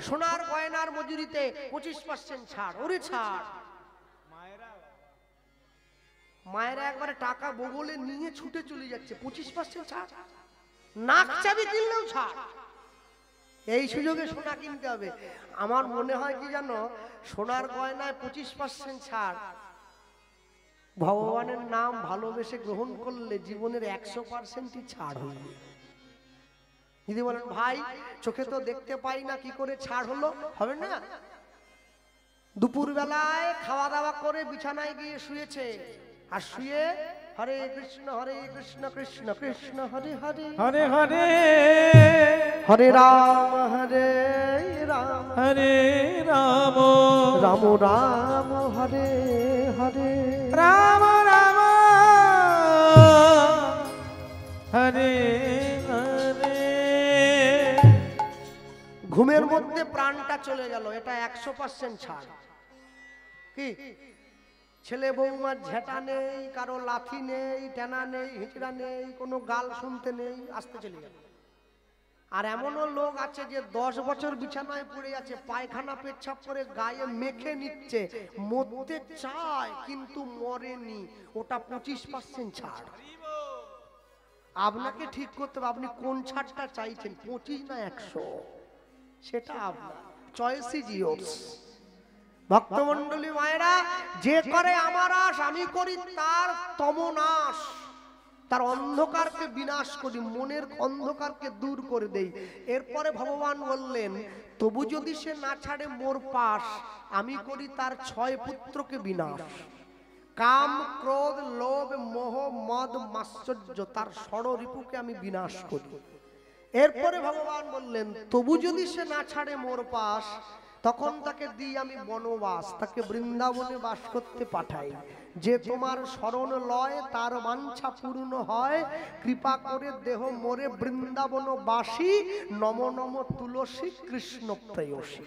সোনার গয়নার মজুরিতে 25% ছাড়। ওরে ছাড়, মায়েরা একবারে টাকা বগলে নিয়ে ছুটে চলে যাচ্ছে। 25% ছাড়, নাক চাবি কিনলেও ছাড়। এই সুযোগে সোনা কিনতে হবে। আমার মনে হয় কি জানো, সোনার গয়নায় 25% ছাড়, ভগবানের নাম ভালোবেসে গ্রহণ করলে জীবনের 100%ই ছাড় হইবে। যদি বলেন ভাই চোখে তো দেখতে পাই না, কি করে ছাড় হলো? হবে না। দুপুর বেলায় খাওয়া দাওয়া করে বিছানায় গিয়ে শুয়েছে, আর শুয়ে হরে কৃষ্ণ কৃষ্ণ কৃষ্ণ হরে হরে, হরে হরে, হরে রাম হরে রাম, রাম রাম হরে হরে, রাম রাম হরে হরে। ঘুমের মধ্যে প্রাণটা চলে গেল, এটা 100% ছাড়। কি ছেলে বৌমার ঝেঁটা নেই, কারো লাথি নেই, টেনা নেই, হিচড়া নেই, কোনো গাল শুনতে নেই, আসতে চলে গেল। আর এমনও লোক আছে যে 10 বছর বিছানায় পড়ে আছে, পায়খানা পেচ্ছাপ করে গায়ে মেখে নিচ্ছে, মরতে চায় কিন্তু মরেনি, ওটা 25% ছাড়। আপনাকে ঠিক করতে হবে আপনি কোন ছাড়টা চাইছেন, 25 না 100, সেটা আপনার চয়েস ইজ ইয়োরস। ভক্তমণ্ডলী মায়েরা, যে করে আমার আশ আমি করি তার তমনাশ, তার অন্ধকারকে বিনাশ করি, মনের অন্ধকারকে দূর করে দেই। এরপরে ভগবান বললেন তবু যদি সে না ছাড়ে মোর পাশ, আমি করি তার 6 পুত্রকে বিনাশ। কাম ক্রোধ লোভ মোহ মদ মাশ্চর্য, তার ষড়রিপুকে আমি বিনাশ করি। এরপরে ভগবান বললেন তবু যদি সে না ছাড়ে মোর পাশ, তখন তাকে দিই আমি বনবাস, তাকে বৃন্দাবনে বাস করতে পাঠাই। যে তোমার শরণ লয় তার বাঞ্ছা পূর্ণ হয়, কৃপা করে দেহ মোরে বৃন্দাবন বাসী, নম নম তুলসী কৃষ্ণ প্রেয়সী।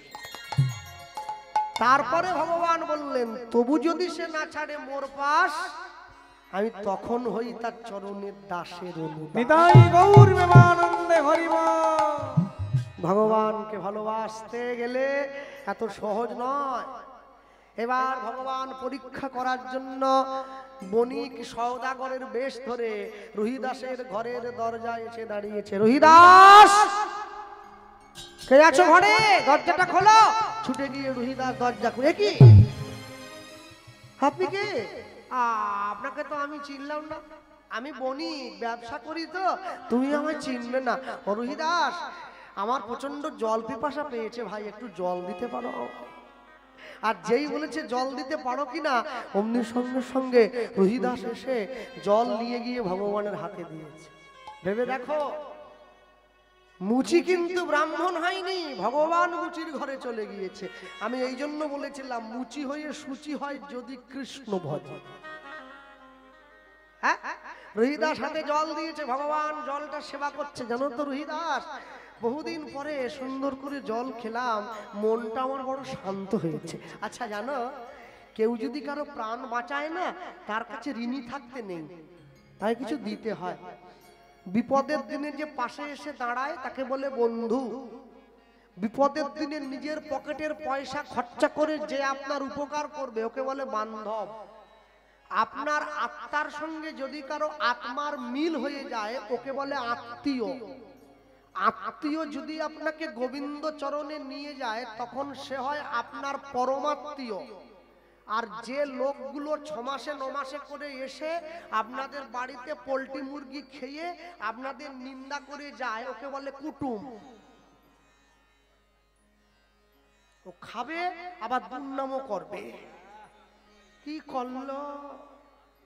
তারপরে ভগবান বললেন তবু যদি সে না ছাড়ে মোর পাশ, আমি তখন হই তার চরণের দাসের অনুদাস। নিতাই গৌর প্রেমানন্দে হরি বল। ভগবানকে ভালোবাসতে গেলে এত সহজ নয়। এবার ভগবান পরীক্ষা করার জন্য বণিক সওদাগরের বেশ ধরে রহিদাসের ঘরের দরজায় এসে দাঁড়িয়েছে। রহিদাস, কে আছো ঘরে? দরজাটা খোলো। ছুটে গিয়ে রহিদাস দরজা খুলে, কি আপনি কে? আপনাকে তো আমি চিনলাম না, আমি বণিক, ব্যবসা করি তো, তুমি আমায় চিনবে না। রহিদাস, আমার প্রচন্ড জল পিপাসা পেয়েছে ভাই, একটু জল দিতে পারো? আর যেই বলেছে জল দিতে পারো কিনা, অমনি সঙ্গে সঙ্গে রহিদাস এসে জল নিয়ে গিয়ে ভগবানের হাতে দিয়েছে। ভেবে দেখো, মুচি কিন্তু ব্রাহ্মণ হয়নি, ভগবান মুচির ঘরে চলে গিয়েছে। আমি এই জন্য বলেছিলাম মুচি হয়ে সূচি হয় যদি কৃষ্ণ ভজে। হ্যাঁ, রহিদাস হাতে জল দিয়েছে, ভগবান জলটা সেবা করছে। জানো তো রহিদাস, বহুদিন পরে সুন্দর করে জল খেলাম, মনটা আমার বড় শান্ত হয়েছে। আচ্ছা জানো, কেউ যদি কারো প্রাণ বাঁচায় না, তার কাছে ঋণী থাকতে নেই, তাই কিছু দিতে হয়। বিপদের দিনে যে পাশে এসে দাঁড়ায় তাকে বলে বন্ধু। বিপদের দিনে নিজের পকেটের পয়সা খরচা করে যে আপনার উপকার করবে ওকে বলে বান্ধব। আপনার আত্মার সঙ্গে যদি কারো আত্মার মিল হয়ে যায় ওকে বলে আত্মীয়। আত্মীয় যদি আপনাকে গোবিন্দ চরণে নিয়ে যায় তখন সে হয় আপনার পরমাত্মীয়। আর যে লোকগুলো 6 মাসে 9 মাসে করে এসে আপনাদের বাড়িতে পোল্ট্রি মুরগি খেয়ে আপনাদের নিন্দা করে যায় ওকে বলে কুটুম। ও খাবে আবার দুর্নামও করবে। কি করলো?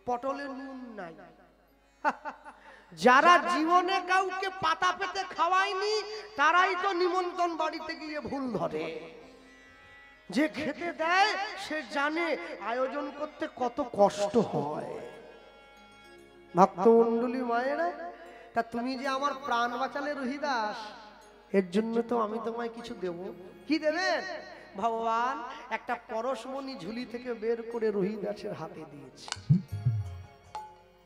পটলে নুন নাই। যারা জীবনে কাউকে পাতা পেতে খাওয়ায়নি তারাই তো নিমন্ত্রণ বাড়িতে গিয়ে ভুল ধরে। যে খেতে দেয় সে জানে আয়োজন করতে কত কষ্ট হয়। ভক্তমণ্ডলী মায়েরা, তা তুমি যে আমার প্রাণ বাঁচালে রহিদাস, এর জন্য তো আমি তোমায় কিছু দেব। কি দেবেন? ভগবান একটা পরশমণি ঝুলি থেকে বের করে রহিদাসের হাতে দিয়েছে।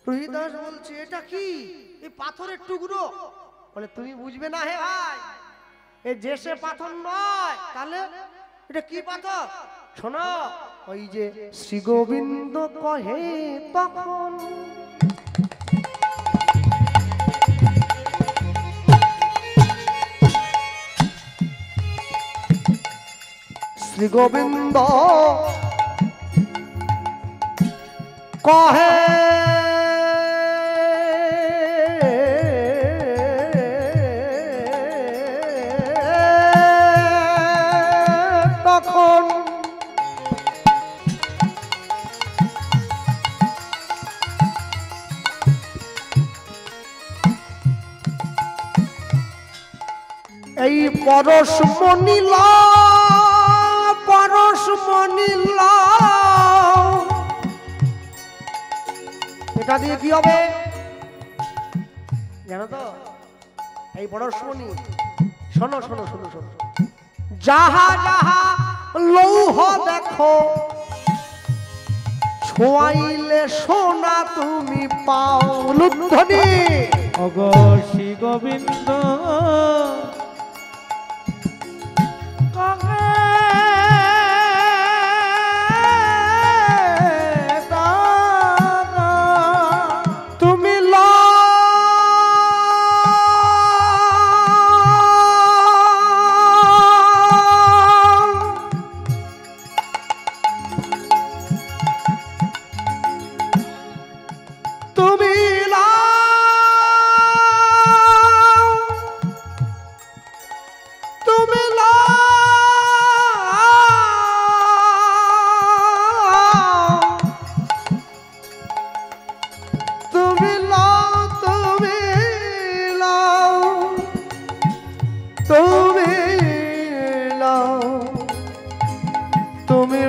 রহিদাস বলছে এটা কি? এই পাথরের টুকরো। বলে তুমি বুঝবে না হে ভাই, এই যে সে পাথর নয়, তার তাহলে এটা কি পাথর? শোনো, ওই যে শ্রী গোবিন্দ কহে তখন শ্রী গোবিন্দ কহে তখন এই পরশমণিল পরশমণিল এটা দিয়ে কি হবে জানো তো? এই পরশমণি, শোনো শোনো শোনো শোনো, যাহা যাহা লৌহ দেখো ছোঁয়াইলে সোনা তুমি পাও। লুধ্বনি ওগো শ্রী গোবিন্দ তুমি তুমি তুমি তুমি তুমি তুমি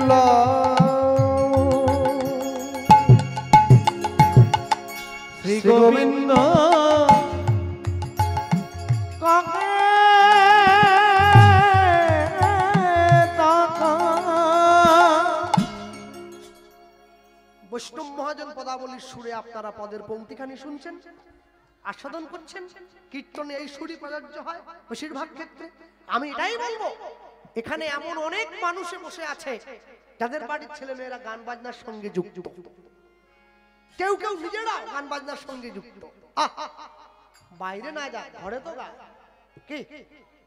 শ্রী গোবিন্দ বৈষ্ণব মহাজন পদাবলীর সুরে আপনারা পদের পংক্তিখানি শুনছেন, আস্বাদন করছেন। কীর্তনে এই সুরই প্রযোজ্য হয় বেশিরভাগ ক্ষেত্রে। আমি এটাই বলবো, এখানে এমন অনেক মানুষে বসে আছে যাদের বাড়ির ছেলে মেয়েরা গান বাজনার সঙ্গে যুক্ত, কেউ কেউ নিজেরা গান বাজনার সঙ্গে যুক্ত। বাইরে না যায়, ঘরে তো গায়। কি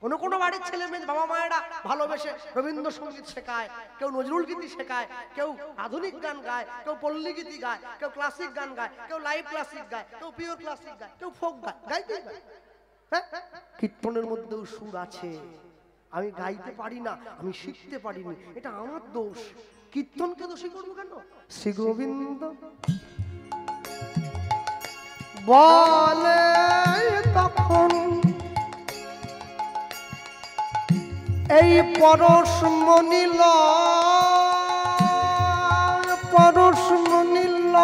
কোন কোন বাড়ির ছেলে মেয়ে বাবা মায়েরা ভালোবেসে রবীন্দ্রসঙ্গীত শেখায়, কেউ নজরুল গীতি শেখায়, কেউ আধুনিক গান গায়, কেউ পল্লী গীতি গায়, কেউ ক্লাসিক গান গায়, কেউ লাইভ ক্লাসিক গায়, কেউ পিওর ক্লাসিক গায়, কেউ ফোক গায়। গাইতেই গায়। হ্যাঁ, কীর্তনের মধ্যেও সুর আছে। আমি গাইতে পারি না, আমি শিখতে পারিনি, এটা আমার দোষ। কীর্তনকে দোষী করবো কেন? শ্রী গোবিন্দ বলে তখন এই পরশমণিল পরশমণিল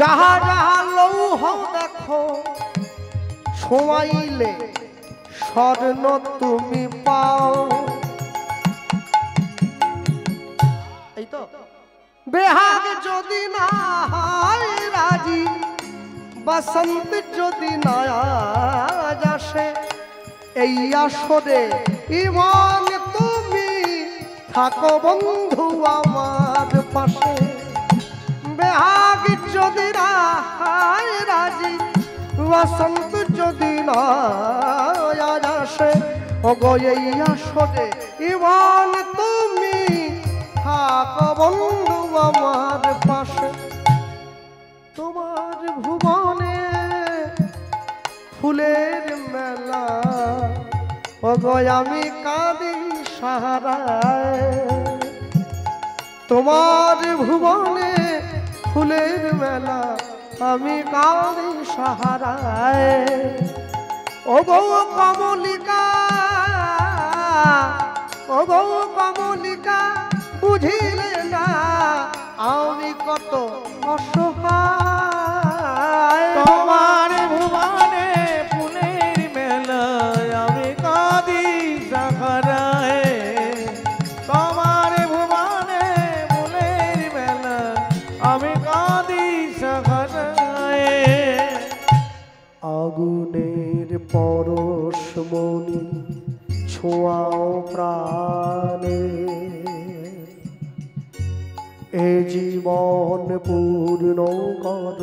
যাহা যাহা লৌহ দেখো ছোঁয়াইলে স্বর্ণ তুমি পাও। এই তো বেহাগ যদি না হয় রাজি, বসন্ত যদি না আজ আসে, এই আসরে ইমান তুমি থাকো বন্ধু আমার পাশে। বেহাগ যদি না হয় রাজি, বসন্ত যদি না আজ আসে, ওগো এই আসরে ইমান তুমি থাকো বন্ধু আমার পাশে। তোমার ভুবনে ফুলের মেলা, ওগো আমি কাঁদি সাহারায়। তোমার ভুবনে ফুলের মেলা, আমি কাঁদি সাহারায়। ওগো কমলিকা, ওগো কমলিকা বুঝিলে না আমি কত অসহায়। তোমার ভুবনে ফুলের মেলায় আমি কাঁদি সাহারায়। তোমার ভুবনে ফুলের মেলায় আমি কাঁদি সাহারায়। আগুনের পরশমণি ছোঁয়াও প্রাণে এ জীবন পূর্ণ কর,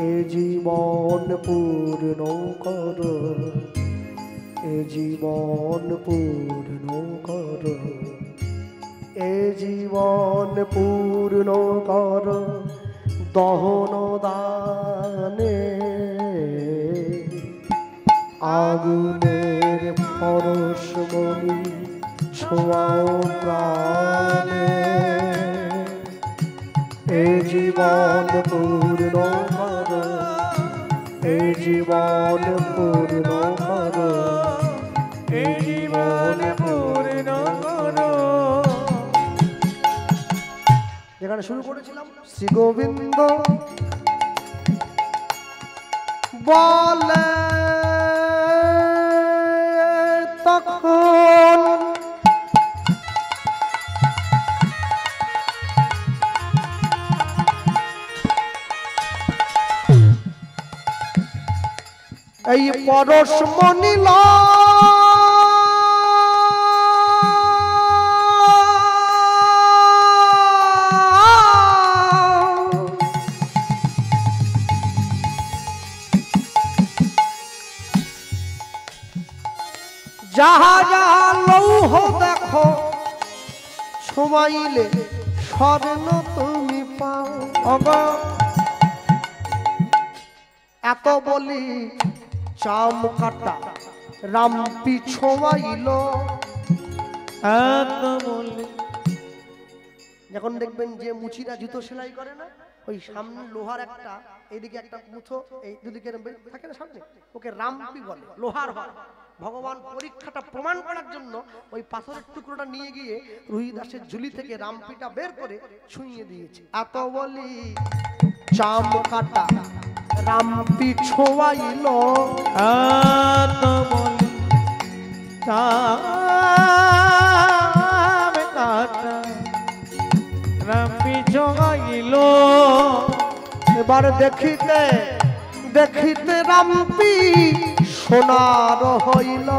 এ জীবন পূর্ণ কর, এ জীবন পূর্ণ কর, এ জীবন পূর্ণ কর দহন দানে আগুনের পরশমণি ছোঁয়াও প্রাণে এ জীবন পূর্ণ কর, এ জীবন পূর্ণ কর, এ জীবন পূর্ণ কর। যেখানে শুরু করেছিলাম শ্রী গোবিন্দ বলে তখন এই পরশমণি যাহা যাহা লৌহ দেখো ছোঁয়াইলে স্বর্ণ তুমি পাও। এত বলি চাম কাটা রামপি ছোঁয়াইল, এত বলি। যখন দেখবেন যে মুচিরা জুতো সেলাই করে না, ওই সামনে লোহার একটা এইদিকে একটা মুথো এই দুদিকে থাকে না সামনে, ওকে রামপি বলে, লোহার হয়। ভগবান পরীক্ষাটা প্রমাণ করার জন্য ওই পাথরের টুকরোটা নিয়ে গিয়ে রুহিদাসের ঝুলি থেকে রামপিটা বের করে ছুঁয়ে দিয়েছে। এত বলি চাম কাটা রামপি ছোঁয়াইল, এত বলি চাম কাটা রামপি ছোঁয়াইল। এবার দেখিতে দেখিতে রামপি সোনার হইল,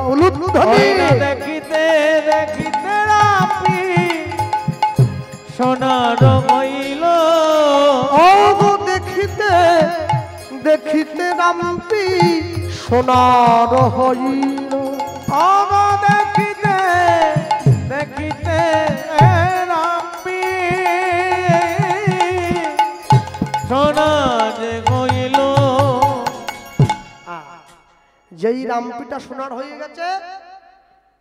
দেখিতে দেখিতে রামপি সোনার হইল। ও দেখিতে দেখিতে রামপি সোনার হইল, ও দেখিতে দেখিতে রামপি সোনার হইল। যেই রামপিটা সোনার হয়ে গেছে,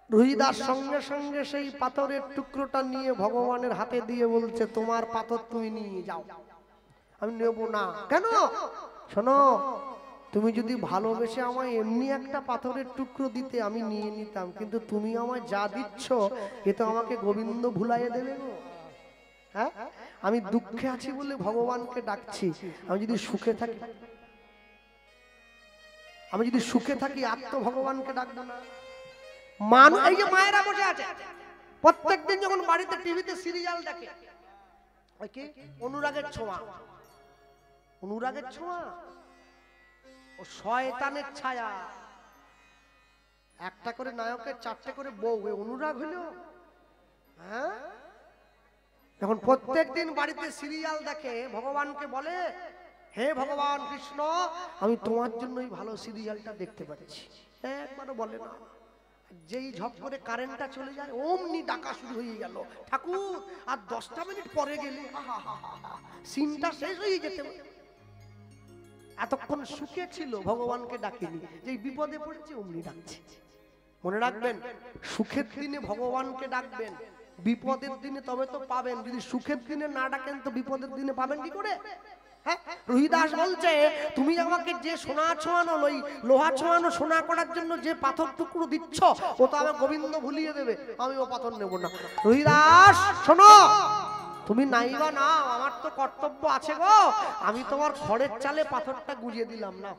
রুহিদাস সঙ্গে সঙ্গে সেই পাথরের টুকরোটা নিয়ে ভগবানের হাতে দিয়ে বলছে, তোমার পাথর তুমি নিয়ে যাও, আমি নেব না। কেন? শোনো, তুমি যদি ভালোবেসে আমায় এমনি একটা পাথরের টুকরো দিতে আমি নিয়ে নিতাম, কিন্তু তুমি আমায় যা দিচ্ছ এ তো আমাকে গোবিন্দ ভুলাইয়ে দেবে গো। হ্যাঁ, আমি দুঃখে আছি বলে ভগবানকে ডাকছি, আমি যদি সুখে থাকি, আমি যদি সুখে থাকি আত্ম ভগবানকে ডাকবো না। মানুষ এই যে মায়েরা বসে আছে প্রত্যেকদিন যখন বাড়িতে টিভিতে সিরিয়াল দেখে, ওই কি অনুরাগের ছোঁয়া, অনুরাগের ছোঁয়া ও শয়তানের ছায়া, একটা করে নায়কের চারটে করে বউ, অনুরাগ হইল? হ্যাঁ, যখন প্রত্যেকদিন বাড়িতে সিরিয়াল দেখে ভগবানকে বলে, হে ভগবান কৃষ্ণ, আমি তোমার জন্যই ভালো সিরিয়ালটা দেখতে পাচ্ছি, একবারও বলে না। যেই ঝপ করে কারেন্টটা চলে যায় অমনি ডাকা শুরু হয়ে গেল, ঠাকুর আর 10টা মিনিট পরে গেলে সিনটা শেষ হয়ে যেতে। এতক্ষণ সুখে ছিল, ভগবানকে ডাকেনি, যেই বিপদে পড়েছে অমনি ডাকছে। মনে রাখবেন, সুখের দিনে ভগবানকে ডাকবেন, বিপদের দিনে তবে তো পাবেন। যদি সুখের দিনে না ডাকেন তো বিপদের দিনে পাবেন কি করে? হ্যাঁ, রুহিদাস বলছে, তুমি আমাকে যে সোনা ছোঁয়ানো, ওই লোহা ছোঁয়ানো সোনা করার জন্য যে পাথর টুকরো দিচ্ছ, ও তো আমার গোবিন্দ ভুলিয়ে দেবে, আমি ও পাথর নেব না। রুহিদাস শোনো, তুমি নাইবা না, আমার তো কর্তব্য আছে গো, আমি তোমার খড়ের চালে পাথরটা গুঁজে দিলাম না,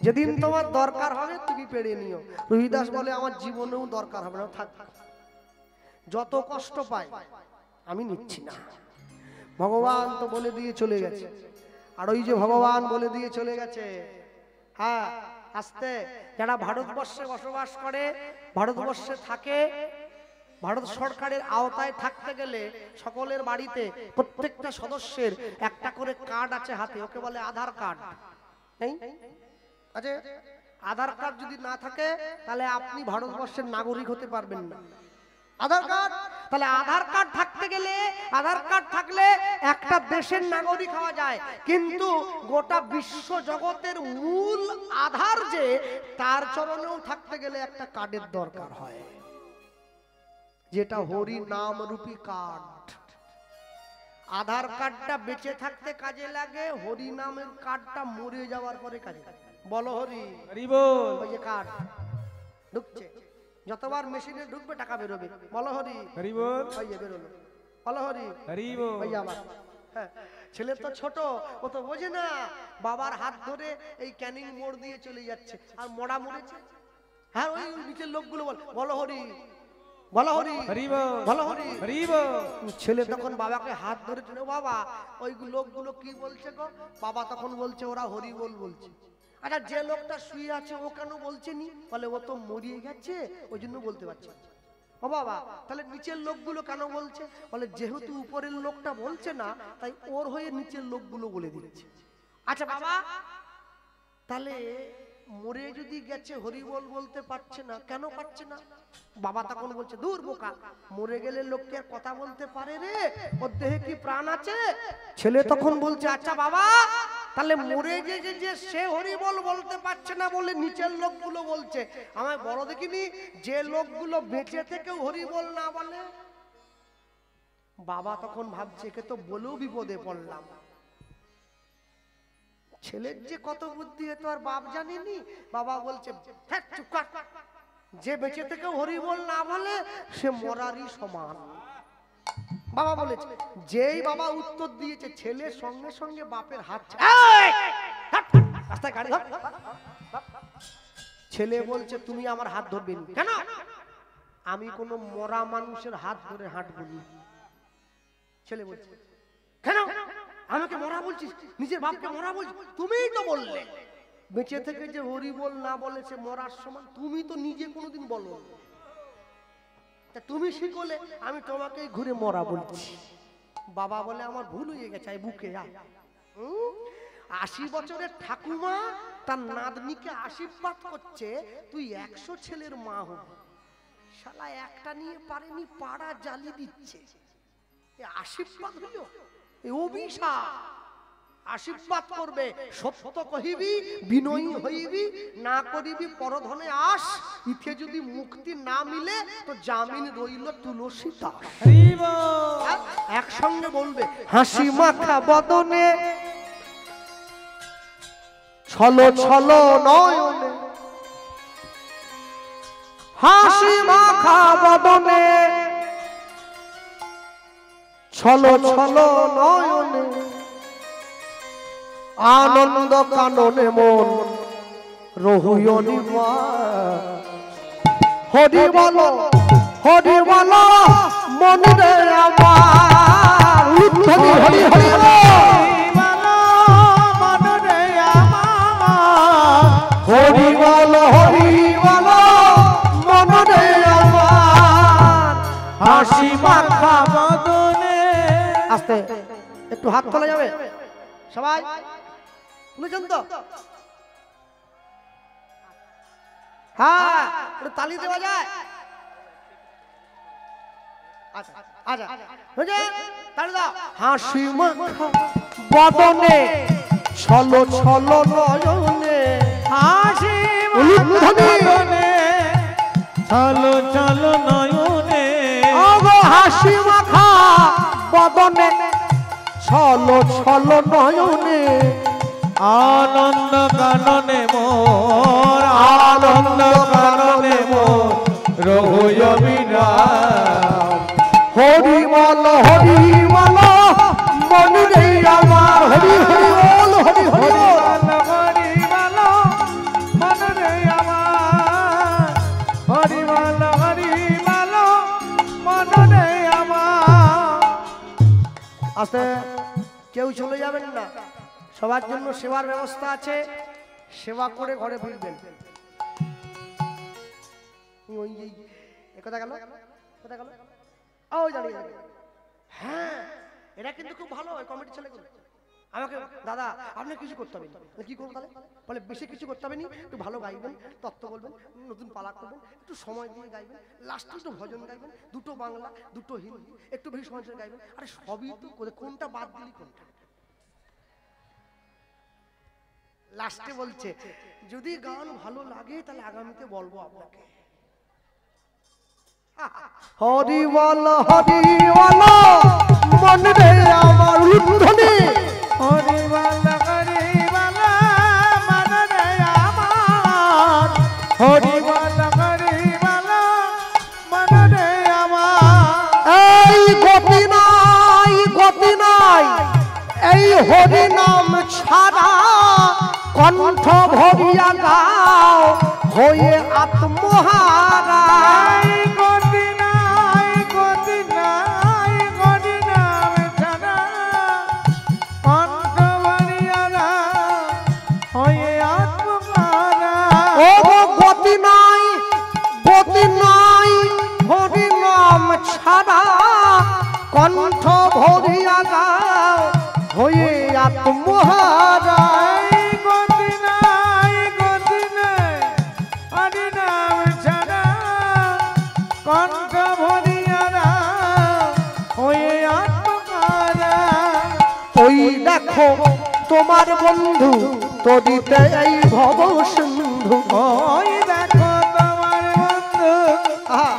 যেদিন তোমার দরকার হবে তুমি পেড়ে নিও। রুহিদাস বলে, আমার জীবনেও দরকার হবে না, থাক, যত কষ্ট পাই আমি নিচ্ছি না। ভগবান তো বলে দিয়ে চলে গেছে, আর ওই যে ভগবান বলে দিয়ে চলে গেছে, হ্যাঁ, আস্তে, যারা ভারতবর্ষে বসবাস করে, ভারতবর্ষে থাকে, ভারত সরকারের আওতায় থাকতে গেলে সকলের বাড়িতে প্রত্যেকটা সদস্যের একটা করে কার্ড আছে হাতে, ওকে বলে আধার কার্ড। নেই? আছে? আধার কার্ড যদি না থাকে তাহলে আপনি ভারতবর্ষের নাগরিক হতে পারবেন না। আধার কার্ড, তাহলে আধার কার্ড থাকতে গেলে, আধার কার্ড থাকলে একটা দেশের নাগরিক হওয়া যায়, কিন্তু গোটা বিশ্ব জগতের মূল আধার যে, তার চরণেও থাকতে গেলে একটা কার্ডের দরকার হয়, যেটা হরি নাম রূপী কার্ড। আধার কার্ডটা বেঁচে থাকতে কাজে লাগে, হরি নামের কার্ডটা মরে যাওয়ার পরে কাজে লাগে। বলো হরি হরিবল। ওই যে কার্ড ঢুকছে, যতবার মেশিনে ঢুকবে টাকা বেরোবে। বলো হরি হরিবল। ওই যে বেরোলো। বলো হরি হরিবল। ওই যে আবার। হ্যাঁ, ছেলে তো ছোট, ও তো বোঝে না, বাবার হাত ধরে এই ক্যানিং মোড় দিয়ে চলে যাচ্ছে, আর মোড়া মরেছে। হ্যাঁ, ওই নিচের লোকগুলো বলো হরি, বলো হরি, হরিবল। বলো হরি। হরিবল। ছেলে তখন বাবাকে হাত ধরে ছিল, বাবা ওই লোকগুলো কি বলছে গো? বাবা তখন বলছে ওরা হরি বলছে। আচ্ছা, যে লোকটা শুয়ে আছে ও কেন বলছে নি? বলে ও তো মরিয়ে গেছে, ওই জন্য বলতে পারছে। ও বাবা, তাহলে নিচের লোকগুলো কেন বলছে? বলে যেহেতু উপরের লোকটা বলছে না, তাই ওর হয়ে নিচের লোকগুলো বলে দিচ্ছে। আচ্ছা বাবা, তাহলে মরে যদি গেছে হরিবল বলতে পারছে না, কেন পারছে না? বাবা তখন বলছে, দূর বোকা, মরে গেলে লোককে আর কথা বলতে পারে রে, ওর দেহে কি প্রাণ আছে? ছেলে তখন বলছে, আচ্ছা বাবা, তাহলে মরে গেছে যে সে হরিবল বলতে পারছে না বলে নিচের লোকগুলো বলছে, আমায় বড় দেখিনি যে লোকগুলো বেঁচে থেকেও হরিবল না বলে। বাবা তখন ভাবছে, কে তো বলেও বিপদে পড়লাম। ছেলের যে কত বুদ্ধি এ তো আর বাপ জানেনি। বাবা বলছে, চুপ কর, যে বেঁচে থেকেও হরিবল না বলে সে মরারই সমান। বাবা বলেছে, যেই বাবা উত্তর দিয়েছে, ছেলের সঙ্গে সঙ্গে বাপের হাত রাস্তায় গাড়ি ধর। ছেলে বলছে, তুমি আমার হাত ধরবে না। কেন? আমি কোন মরা মানুষের হাত ধরে হাঁটবো না। ছেলে বলছে, কেন আমাকে মরা বলছিস? নিজের বাপকে মরা বলছিস? তুমিই তো বললে বেঁচে থেকে যে হরিবল না বলেছে মরার সমান, তুমি তো নিজে কোনোদিন বলো, তুমি শিখলে, আমি তোমাকে ঘুরে মরা বলছি। বাবা বলে, আমার ভুল হয়ে গেছে, বুকে আয়। 80 বছরের ঠাকুমা তার নাতনিকে আশীর্বাদ করছে, তুই 100 ছেলের মা হবি। শালা একটা নিয়ে পারেনি, পাড়া জ্বালি দিচ্ছে। আশীর্বাদ হইল, অভিশাপ। আশীর্বাদ করবে, সত্য কহিবি, বিনয়ী হইবি, না করিবি পরধনে আস, ইথে যদি মুক্তি না মিলে তো জামিন রইল তুলসী দাস। একসঙ্গে বলবে, হাসি মাখা বদনে ছলো ছলো নয়নে, হাসি মাখা বদনে ছলো ছলো নয়নে, আনন্দ কাননে মন রহুয়নি মা। হরি বলো, হরি বলো মন রে আমার, উদ্ধরি হরি হরি বলো মন রে আমার, হরি বলো, হরি বলো মন রে আমার, হাসি মাখা বদনে। আস্তে একটু হাত তোলা যাবে সবাই, বুঝেছেন তো? হ্যাঁ, তালি দেওয়া যায়। আচ্ছা আচ্ছা, বুঝে তালি দাও। হাসি মাখা বদনে ছলো ছলো নয়নে, হাসি মাখা বদনে ছলো ছলো নয়নে, হাসি মাখা বদনে ছলো ছলো নয়নে, আনন্দ কাননে মোর, আনন্দ কাননে মোর রহুয় বিরাম। হরি বল, হরি বল মন রে আমার, হরি হরি বল, হরি হরি বল, হরি বল মন রে আমার, হরি বল, হরি বল মন রে আমার। আস্তে, কেউ চলে যাবেন না, সবার জন্য সেবার ব্যবস্থা আছে। সেবা করে ঘরে ফিরবেন। ওই কথা গেল, কথা গেল, ওই দাঁড়িয়ে। হ্যাঁ, এটা কিন্তু খুব ভালো হয় কমিটি ছেলেগুলো। আমাকে দাদা আপনার কিছু করতে হবে না। কি করবো তাহলে? বলে বেশি কিছু করতে হবে না, একটু ভালো গাইবেন, তত্ত্ব বলবেন, নতুন পালা করবেন, একটু সময় দিয়ে গাইবেন, লাস্টে একটু ভজন গাইবেন, দুটো বাংলা দুটো হিন্দি, একটু বেশি সময় ধরে গাইবেন। আরে সবই তো কোনটা বাদ দিলি কোনটা? লাস্টে বলছে যদি গান ভালো লাগে তাহলে আগামীতে বলবো আপনাকে। হরি বল হরি বল মন রে আমার উলুধ্বনি, হরি বল হরি বল মন রে আমার, হরি বল হরি বল মন রে আমার। এই গতি নাই, গতি নাই এই হরি নাম ছাড়া, কণ্ঠ ভরিয়া গাও হয়ে আত্মহারা। গতি নাই, গতি নাই, গতি নাম ছাড়া, কণ্ঠ ভরিয়া গাও হয়ে আত্মহারা। ও গতি নাই, গতি নাই হরি নাম ছাড়া, কণ্ঠ ভরিয়া গাও হয়ে আত্মহারা। গতি নাই, গতি নাই, হরি নাম ছাড়া, কণ্ঠ ভরিয়া গাও হয়ে আত্মহারা। ওই দেখো তোমার বন্ধু তদিতে এই ভব সিন্ধু, ওই দেখো তোমার বন্ধু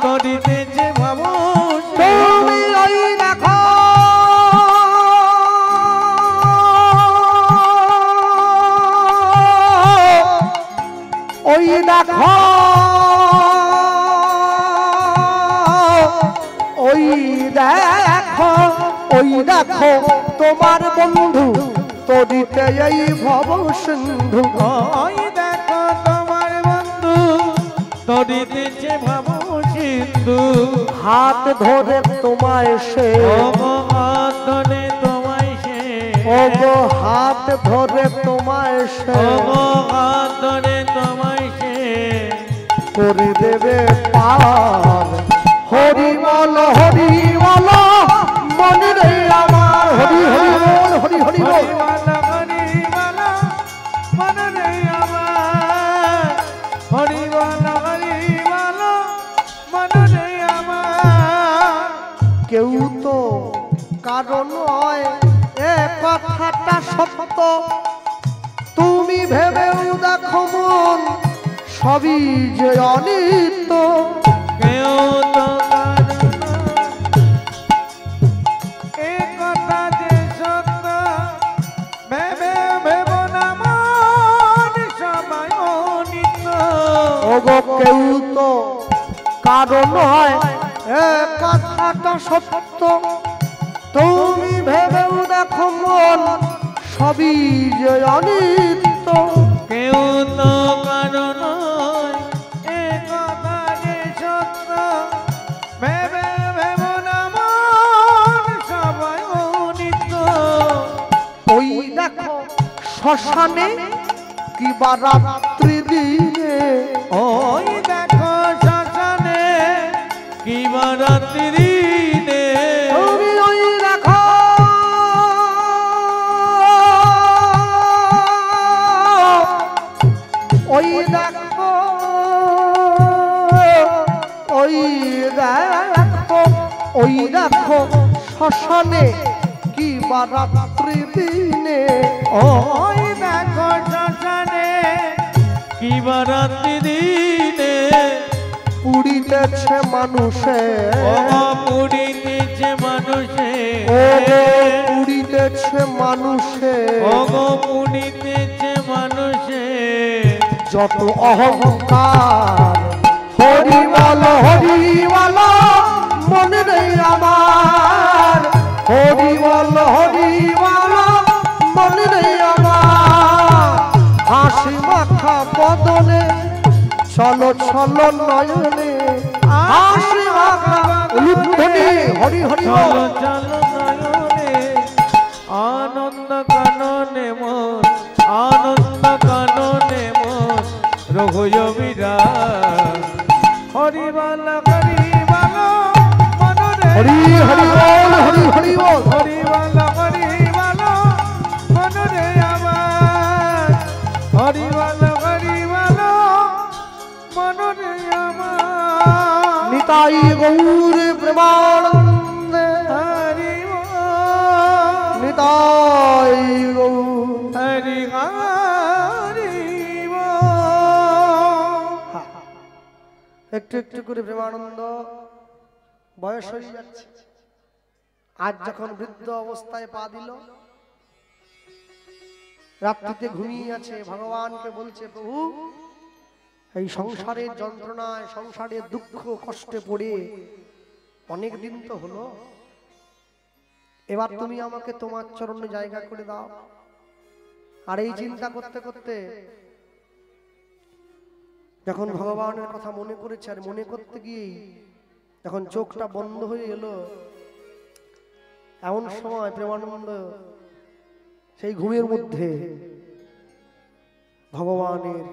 তরিতেছে ভাব তুমি ওই দেখো ওই দেখো ওই দেখো ওই দেখো তোমার বন্ধু তদিতে এই ভব সিন্ধু। ওই দেখো তোমার বন্ধু তরিতেছে ভাব সিন্ধু। হাত ধরে তোমায় সে, ওগো হাত ধরে তোমায় সে, ওগো হাত ধরে তোমায় সে, ওগো হাত ধরে তোমায় সে, করে দেবে পার। হরি বল হরি বল মন রে আমার, হরি হরি বল হরি হরি বল। হরি বল হরি বল মন রে আমার, হরি বল হরি বল মন রে আমার। কেউ তো কারণ নয় এ কথাটা সত্য, তুমি ভেবেও দেখো মন সবই যে অনিত্য। কেউ তো কারণ এ কথা যে সত্য, ভেবে ভেব না মন সবাই অনিত্য। ওগো কেউ তো কারণ নয় এ কথাটা সত্য, তুমি ভেবেও দেখো মন সবই যে অনিত্য। কেউ তো কারণ নয় এ কথা যে সত্য, ভেবে ভেব না মন সবাই অনিত্য। ওই দেখো শ্মশানে কিবা রাত্রি দিনে, ওই দেখো শ্মশানে কিবা রাত্রি দিনে, তুমি ওই দেখো ওই দেখো ওই দেখো ওই দেখো শ্মশানে কিবা রাত্রি দিনে। ওই দেখো শ্মশানে কিবা রাত্রি দিনে, পুড়িতেছে মানুষে, ও পুড়িতেছে মানুষে, ও পুড়িতেছে মানুষে, ওগো পুড়িতেছে মানুষে, যত অহংকার। হরি বল হরি বল মন রে আমার, হরি বল হরি বল মন রে আমার। হাসি মাখা বদনে চলো চলো নয়নে, হাসি মাখা উলুধ্বনি হরি হরি বল। চলো চলো নয়নে, আনন্দ কাননে মন, আনন্দ কাননে বল হরি বল মনরে হরি হরি বল হরি হরি বল হরি বল মনরে আমার হরি বল মনরে আমার নিতাই গৌর প্রেমানন্দে হরি বল নিতাই গৌর হরি হরি বল একটু একটু করে প্রেমানন্দ বয়স হয়ে যাচ্ছে। আজ যখন বৃদ্ধ অবস্থায় পা দিল, রাত্রিতে ঘুমিয়ে আছে, ভগবানকে বলছে প্রভু এই সংসারের যন্ত্রণায় সংসারের দুঃখ কষ্টে পড়ে অনেক দিন তো হলো, এবার তুমি আমাকে তোমার চরণে জায়গা করে দাও। আর এই চিন্তা করতে করতে যখন ভগবানের কথা মনে করেছে, আর মনে করতে গিয়েই যখন চোখটা বন্ধ হয়ে এলো, এমন সময় প্রেমানন্দ সেই ঘুমের মধ্যে ভগবানের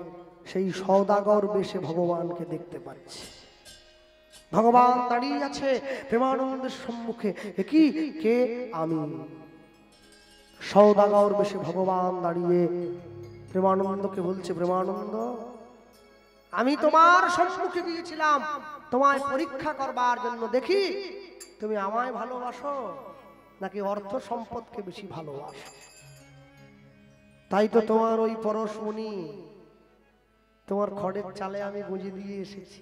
সেই সওদাগর বেশে ভগবানকে দেখতে পাচ্ছে। ভগবান দাঁড়িয়ে আছে প্রেমানন্দের সম্মুখে। কি কে? আমি। সওদাগর বেশে ভগবান দাঁড়িয়ে প্রেমানন্দকে বলছে, প্রেমানন্দ আমি তোমার সম্মুখে গিয়েছিলাম তোমায় পরীক্ষা করবার জন্য, দেখি তুমি আমায় ভালোবাসো নাকি অর্থ সম্পদকে বেশি ভালোবাসো। তাই তো তোমার ওই পরশমণি তোমার খড়ের চালে আমি গুঁজে দিয়ে এসেছি,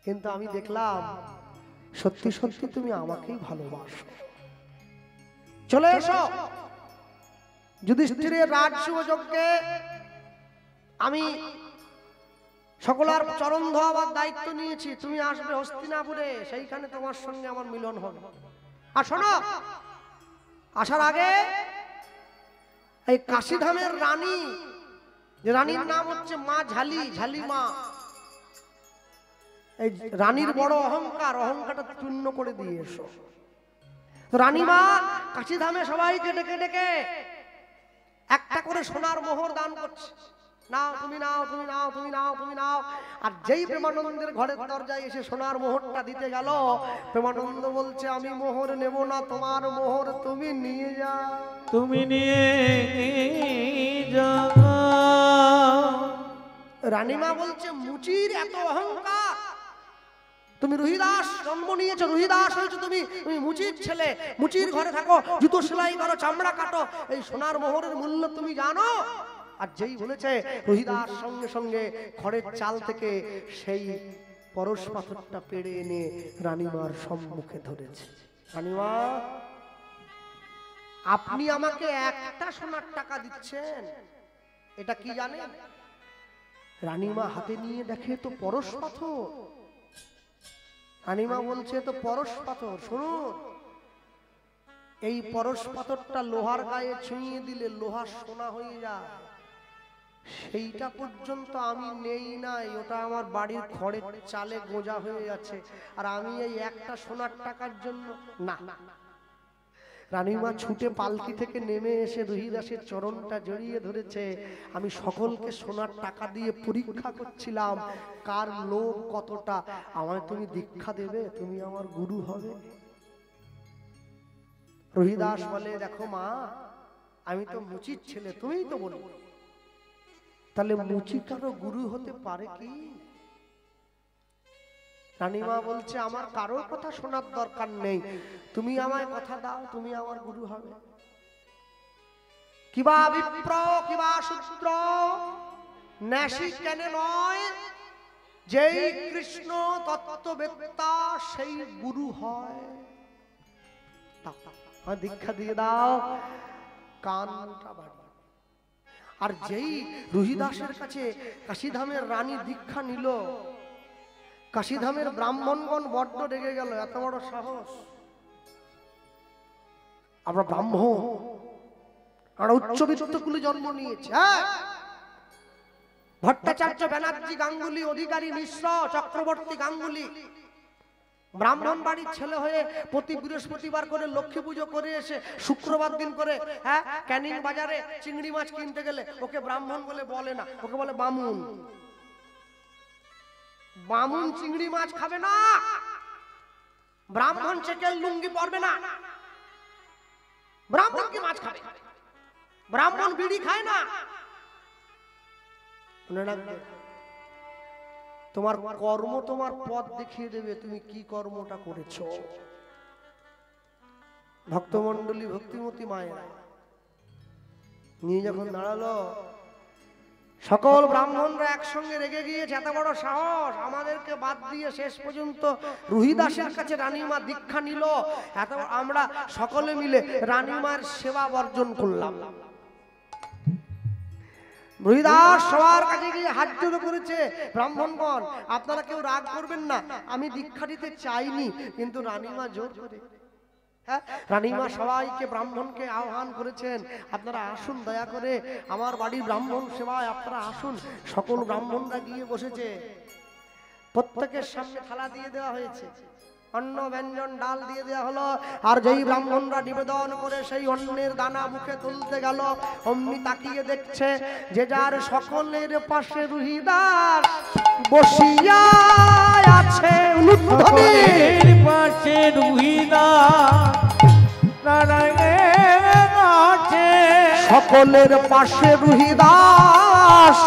কিন্তু আমি দেখলাম সত্যি সত্যি তুমি আমাকেই ভালোবাসো। চলে এসো, যুধিষ্ঠিরের রাজসূয় যজ্ঞে আমি সকলার চরণ ধোয়াবার দায়িত্ব নিয়েছি, তুমি আসবে হস্তিনাপুরে, সেইখানে তোমার সঙ্গে আমার মিলন হবে। আর শোনো, আসার আগে এই কাশীধামের রানী, যে রানীর নাম হচ্ছে মা ঝালি, ঝালি মা, এই রানীর বড় অহংকার, অহংকারটা চূর্ণ করে দিয়ে এসো। রানীমা কাশীধামে সবাইকে ডেকে ডেকে একটা করে সোনার মোহর দান করছে, নাও তুমি নাও, তুমি নাও, তুমি নাও, তুমি নাও। আর যেই প্রেমানন্দের ঘরের দরজায় এসে সোনার মোহরটা দিতে গেল, প্রেমানন্দ বলছে আমি মোহর নেব না, তোমার মোহর তুমি নিয়ে যাও, তুমি নিয়ে যাও। রানীমা বলছে মুচির এত অহংকার, তুমি রুহিদাস জন্ম নিয়েছো, রুহিদাস হয়েছো তুমি, তুমি মুচির ছেলে, মুচির ঘরে থাকো, জুতো সেলাই করো, চামড়া কাটো, এই সোনার মোহরের মূল্য তুমি জানো? আর যেই বলেছে রুহিদাস সঙ্গে সঙ্গে খড়ের চাল থেকে সেই পরশ পাথরটা পেড়ে এনে রানীমার সম্মুখে ধরেছে। রানীমা আপনি আমাকে একটা সোনার টাকা দিচ্ছেন, এটা কি জানেন? রানীমা হাতে নিয়ে দেখে তো পরশ পাথর। রানীমা বলছে তো পরশ পাথর, শুনুন এই পরশ পাথরটা লোহার গায়ে ছুঁয়ে দিলে লোহা সোনা হয়ে যায়, সেইটা পর্যন্ত আমি নেই নাই, ওটা আমার বাড়ির খড়ের চালে গোজা হয়ে আছে, আর আমি এই একটা সোনার টাকার জন্য না। রানীমা ছুটে পালকি থেকে নেমে এসে রুহিদাসের চরণটা জড়িয়ে ধরেছে। আমি সকলকে সোনার টাকা দিয়ে পরীক্ষা করছিলাম কার লোভ কতটা, আমায় তুমি দীক্ষা দেবে, তুমি আমার গুরু হবে। রুহিদাস বলে দেখো মা, আমি তো মুচির ছেলে, তুমিই তো বলো, তাহলে মুচি কারো গুরু হতে পারে কি? রানীমা বলছে আমার কারো কথা শোনার দরকার নেই, তুমি আমায় কথা দাও, তুমি আমার গুরু হবে। কিবা বিপ্র কিবা শূদ্র ন্যাসী কেন নয়, যেই কৃষ্ণ তত্ত্ববেত্তা সেই গুরু হয়। দীক্ষা দিয়ে দাও, কানটা বাড়ি। আর যেই রুহিদাসের কাছে কাশীধামের রানী দীক্ষা নিল, কাশীধামের ব্রাহ্মণগণ বড্ড রেগে গেল, এত বড় সাহস, আমরা ব্রাহ্মণ, আমরা উচ্চবিত্ত কুলে জন্ম নিয়েছি। ভট্টাচার্য, ব্যানার্জি, গাঙ্গুলি, অধিকারী, মিশ্র, চক্রবর্তী, গাঙ্গুলি ব্রাহ্মণ বাড়ির ছেলে হয়ে প্রতি বৃহস্পতিবার করে লক্ষ্মী পুজো করে এসে শুক্রবার দিন করে ক্যানিং বাজারে চিংড়ি মাছ কিনতে গেলে ওকে ব্রাহ্মণ বলে না, ওকে বলে বামুন। বামুন চিংড়ি মাছ খাবে না, ব্রাহ্মণ চেকের লুঙ্গি পরবে না। ব্রাহ্মণ কি মাছ খাবে? ব্রাহ্মণ বিড়ি খায় না। মনে রাখবে, তোমার কর্ম তোমার পথ দেখিয়ে দেবে তুমি কি কর্মটা করেছো। ভক্তমণ্ডলী, ভক্তিমতী মায়েরা নিয়ে যখন দাঁড়ালো, সকল ব্রাহ্মণরা একসঙ্গে রেগে গিয়েছে। এত বড় সাহস, আমাদেরকে বাদ দিয়ে শেষ পর্যন্ত রুহিদাসের কাছে রানীমা দীক্ষা নিল। এত আমরা সকলে মিলে রানীমার সেবা বর্জন করলাম। রুহিদাস সবার কাছে গিয়ে হাত জোড় করেছে, ব্রাহ্মণগণ আপনারা কেউ রাগ করবেন না, আমি দীক্ষা দিতে চাইনি, কিন্তু রানীমা জোর করে। রানীমা সবাইকে ব্রাহ্মণকে আহ্বান করেছেন, আপনারা আসুন, দয়া করে আমার বাড়ির ব্রাহ্মণ সেবায় আপনারা আসুন। সকল ব্রাহ্মণরা গিয়ে বসেছে, প্রত্যেকের সামনে থালা দিয়ে দেওয়া হয়েছে, অন্ন ব্যঞ্জন ডাল দিয়ে দেওয়া হলো। আর যেই ব্রাহ্মণরা নিবেদন করে সেই অন্নের দানা মুখে তুলতে গেল, অমনি তাকিয়ে দেখছে যে যার সকলের পাশে রুহিদাস বসিয়া আছে। সকলের পাশে রুহিদাস আছে, সকলের পাশে রুহিদাস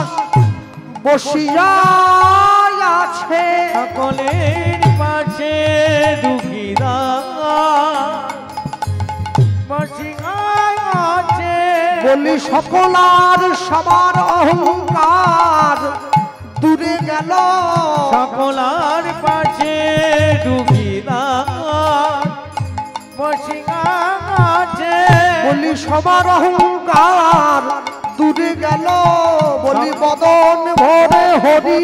বসিয়া আছে। সকলের পাশে রুহিদাস বসিয়া আছে। বলি সকলার সবার অহংকার দূরে গেল। সকলার পাশে রুহিদাস বসিয়া আছে। বলি সবার অহংকার দূরে গেল। বলি বদন ভরে হরি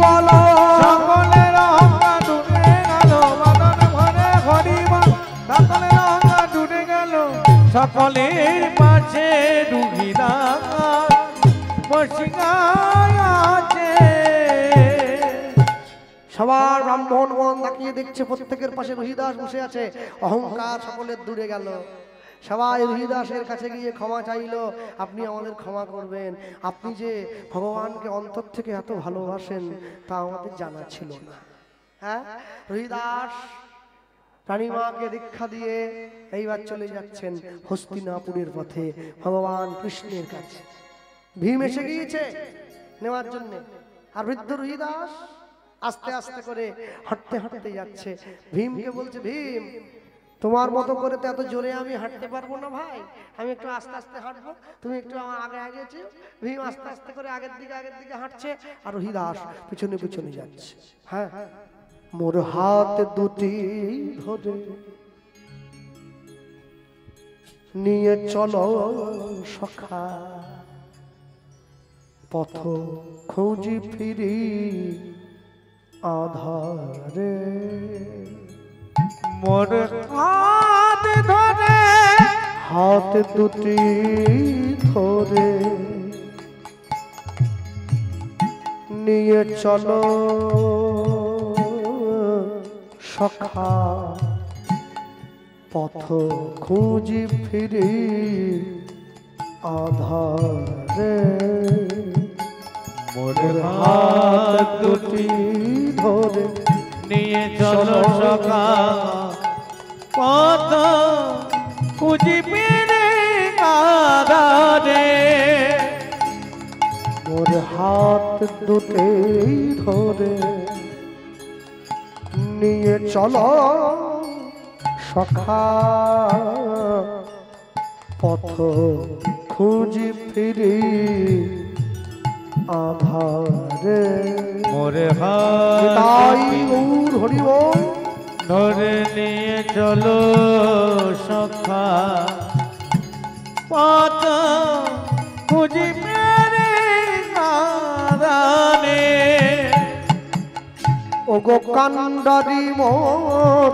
বলো। সকলের অহংকার দূরে গেল, বদন ভরে হরি বল। সকলের অহংকার দূরে গেল, সকলের পাশে রুহিদাস বসিয়া আছে। সবার ব্রাহ্মণগণ তাকিয়ে দেখছে, প্রত্যেকের পাশে রুহিদাস বসে আছে। অহংকার সকলের দূরে গেল। সবাই রুহিদাসের কাছে গিয়ে ক্ষমা চাইলো, আপনি আমাদের ক্ষমা করবেন, আপনি যে ভগবানকে অন্তর থেকে এত ভালোবাসেন তা আমাদের জানা ছিল না। হ্যাঁ, রুহিদাস রানীমাকে দীক্ষা দিয়ে এইবার চলে যাচ্ছেন হস্তিনাপুরের পথে ভগবান কৃষ্ণের কাছে। ভীম এসে গিয়েছে নেওয়ার জন্য, আর বৃদ্ধ রুহিদাস আস্তে আস্তে করে হাঁটতে হাঁটতে যাচ্ছে। ভীমকে বলছে, ভীম তোমার মতো করে তো এত জোরে আমি হাঁটতে পারবো না ভাই, আমি একটু আস্তে আস্তে হাঁটবো, তুমি একটু আমার আগে আগে যেও। ভীম আস্তে আস্তে করে আগের দিকে হাঁটছে, আর রুহিদাস পিছনে পিছনে যাচ্ছে। হ্যাঁ, মোর হাত দুটি ধরে নিয়ে চলো সখা, পথ খুঁজি ফিরি আধারে। মোর হাত ধরে, হাত দুটি ধরে নিয়ে চলো সখা, পথ খুঁজি ফিরি আধারে। মোর হাত দুটি ধরে নিয়ে চলো সখা, পথ খুঁজি ফিরে আধারে। মোর হাত দুটি ধরে নিয়ে চলো সখা, পথ খুঁজি ফিরি আধারে। মোর হাত তাই গৌর হরি বল। ধরে নিয়ে চলো সখা, পথ খুঁজি ফিরে আধারে। ওগো কান্ডারি মোর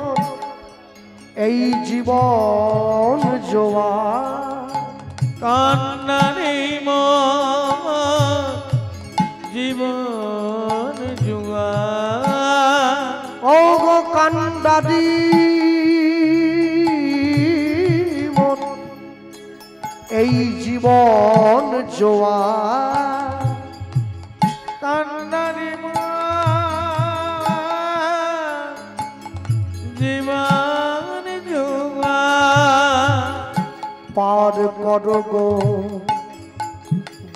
এই জীবন জোয়ার, কান্নারি মোর জীবন জুয়ার। ওগো কান্ডারি মোর এই জীবন জোয়ার, কান্নারি মোর জীবন জুয়া পার করো গো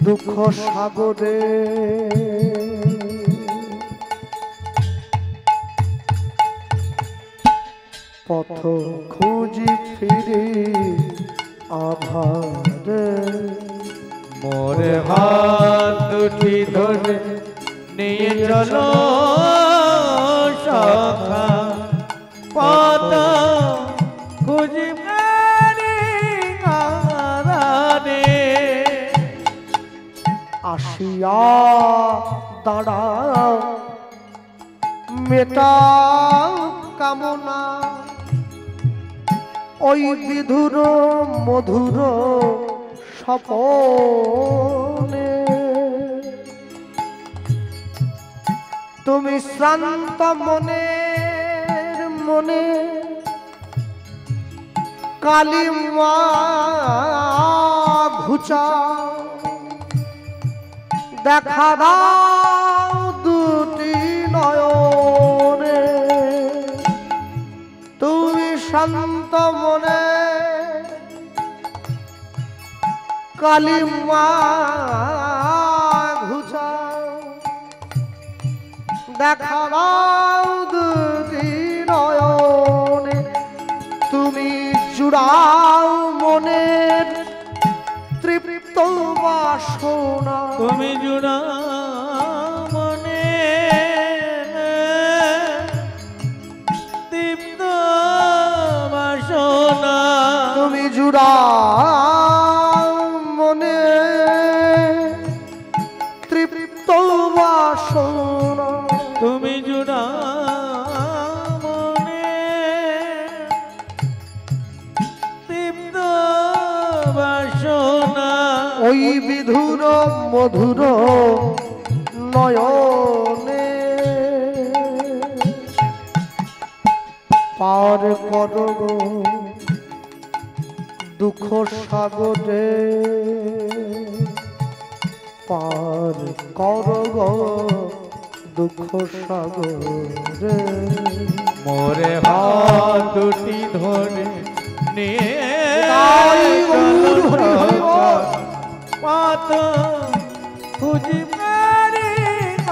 দুঃখ সাগরে পথ খুঁজি ফিরি আধারে মোরে হাত দুটি ধরে নিয়ে চলো সখা পথ খুঁজি মেরি আধারে আসিয়া দাঁড়া মেটা কামনা ওই বিধুর মধুর স্বপনে তুমি শ্রান্ত মনে কালী মা ঘুচা দেখা দাও দুটি নয়নে তুমি শান্ত মনে কালী মা ঘুচা দেখা দাও দুটি নয়নে তুমি জুড়াও মনের তৃপ্ত বাসনা তুমি জুড়া মনে দীপ্ত বাসনা তুমি জুড়াও মনে তৃপ্ত বাসনা তুমি জুড়া মনে দীপ্ত বাসনা ওই বিধুর মধুর নয়নে পার করো গো দুঃখ সাগরে পার করো গো দুঃখ সাগরে মোরে হাত দুটি ধরে নিয়ে পাত খুঁজি মেরি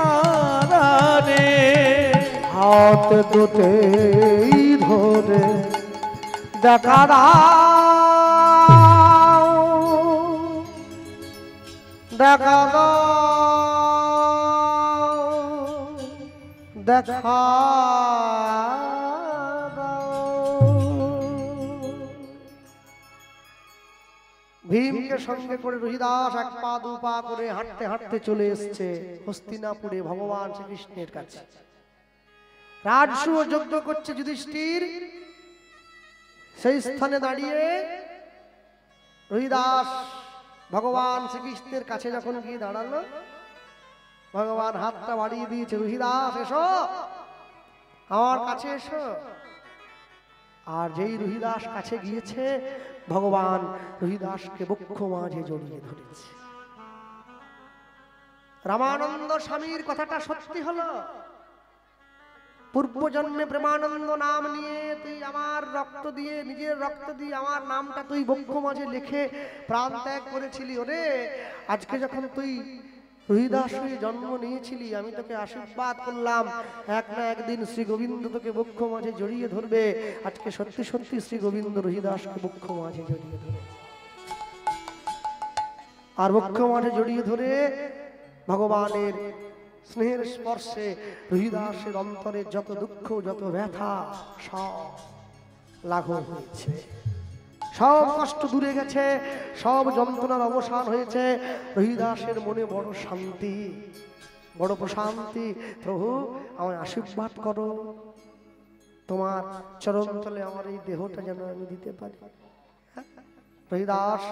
আধারে হাত দুটেই ধরে দেখা দাও দেখা দাও দেখা ভীমকে সঙ্গে করে রহিদাস এক পা দু পা করে হাঁটতে হাঁটতে চলে এসছে হস্তিনাপুরে ভগবান শ্রীকৃষ্ণের কাছে। রাজসূয় যজ্ঞ করছে যুধিষ্ঠির, সেই স্থানে দাঁড়িয়ে রহিদাস ভগবান শ্রীকৃষ্ণের কাছে যখন গিয়ে দাঁড়ালো, ভগবান হাতটা বাড়িয়ে দিয়েছে, রহিদাস এসো, আমার কাছে এসো। আর যেই রহিদাস কাছে গিয়েছে, ভগবান রহিদাসকে বক্ষ মাঝে জড়িয়ে ধরেছে। রামানন্দ স্বামীর কথাটা সত্যি হলো। পূর্ব জন্মে প্রেমানন্দ নাম নিয়ে তুই আমার রক্ত দিয়ে, নিজের রক্ত দিয়ে আমার নামটা তুই বক্ষ মাঝে লিখে প্রাণ ত্যাগ করেছিলি। ওরে আজকে যখন তুই রহিদাস হয়ে জন্ম নিয়েছিলি, আমি তোকে আশীর্বাদ করলাম, এক না একদিন শ্রী গোবিন্দ তোকে বক্ষ মাঝে জড়িয়ে ধরবে। আজকে সত্যি সত্যি শ্রী গোবিন্দ রহিদাসকে বক্ষ মাঝে জড়িয়ে ধরে, আর বক্ষ মাঝে জড়িয়ে ধরে ভগবানের স্নেহের স্পর্শে রহিদাসের অন্তরে যত দুঃখ যত ব্যথা সব লাঘব হয়েছে, সব কষ্ট দূরে গেছে, সব যন্ত্রণার অবসান হয়েছে। রহিদাসের মনে বড় শান্তি, বড় প্রশান্তি। প্রভু আমায় আশীর্বাদ করো, তোমার চরণ তলে আমার এই দেহটা যেন আমি দিতে পারি। রহিদাস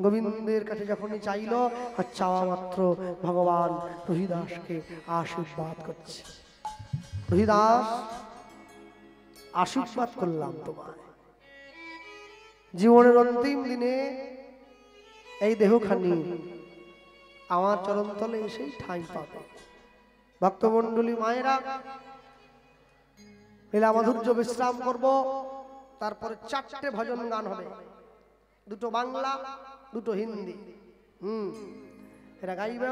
গোবিন্দের কাছে যখনই চাইল, আর চাওয়া মাত্র ভগবান রহিদাসকে আশীর্বাদ করছে। রহিদাস আশীর্বাদ করলাম তোমায়, জীবনের অন্তিম দিনে এই দেহখানি আমার চরণতলে এসেই ঠাঁই পাবে। ভক্তমণ্ডলী মায়েরা, লীলা মাধুর্য বিশ্রাম করব, তারপরে 4টে ভজন গান হবে, 2টো বাংলা 2টো হিন্দি। এরা গাইবে,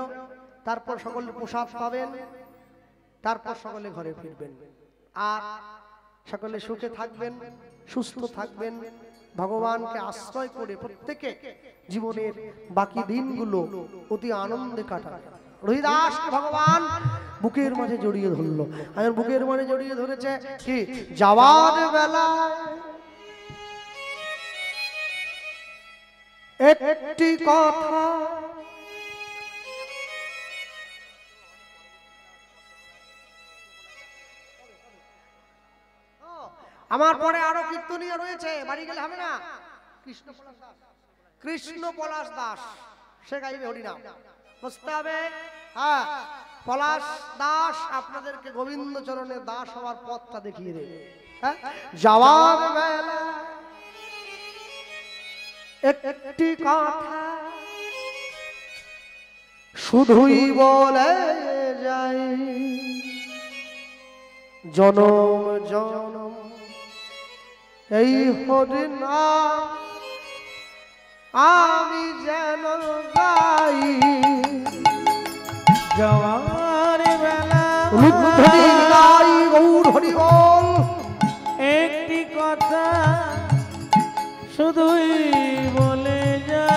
তারপর সকলে প্রসাদ পাবেন, তারপর সকলে ঘরে ফিরবেন। আর সকলে সুখে থাকবেন, সুস্থ থাকবেন, ভগবানকে আশ্রয় করে প্রত্যেকে জীবনের বাকি দিনগুলো অতি আনন্দে কাটাবেন। রহিদাস ভগবান বুকের মাঝে জড়িয়ে ধরলো, আর বুকের মাঝে জড়িয়ে ধরেছে কি যাওয়ার বেলা একটি কথা আমার পরে আরো কীর্তনীয় রয়েছে, বাড়ি গেলে হবে না। কৃষ্ণ পলাশ দাস সে গাইবে হরিনাম, বুঝতে হবে। হ্যাঁ, পলাশ দাস আপনাদেরকে গোবিন্দ চরণের দাস হওয়ার পথটা দেখিয়ে দেবে। হ্যাঁ, যাওয়ার বেলা একটি কথা শুধুই বলে যাই, জনম জনম এই হরিনাম আমি যেন গাই। যাওয়ার বেলা রুদ্ধনি গাই গৌর হরি বল, একটি কথা শুধুই বলে যা,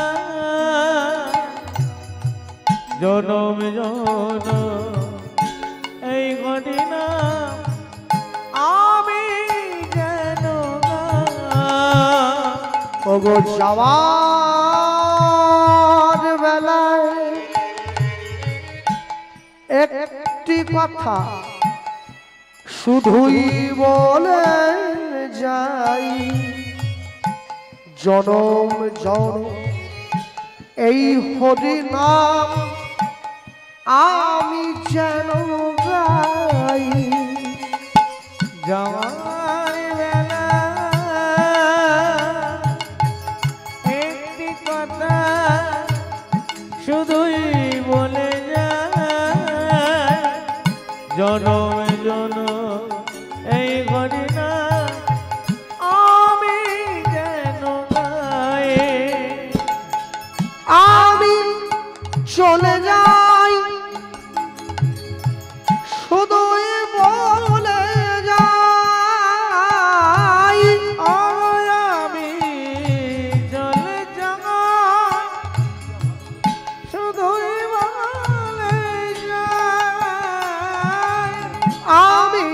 জনম জনম এই ঘটনা আমি যেন ওগো যাওয়ার বেলায় একটি কথা শুধুই বলে যাই, জনম জনম এই হরিনাম আমি যেন গাই। যাওয়ার বেলা একটি কথা শুধুই বলে যায়, জনম জনম এই ঘটনা আমি যেন গাই। আমি চলে যাই শুধুই বলে যাই, আমি চলে যাই শুধুই বলে যাই, আমি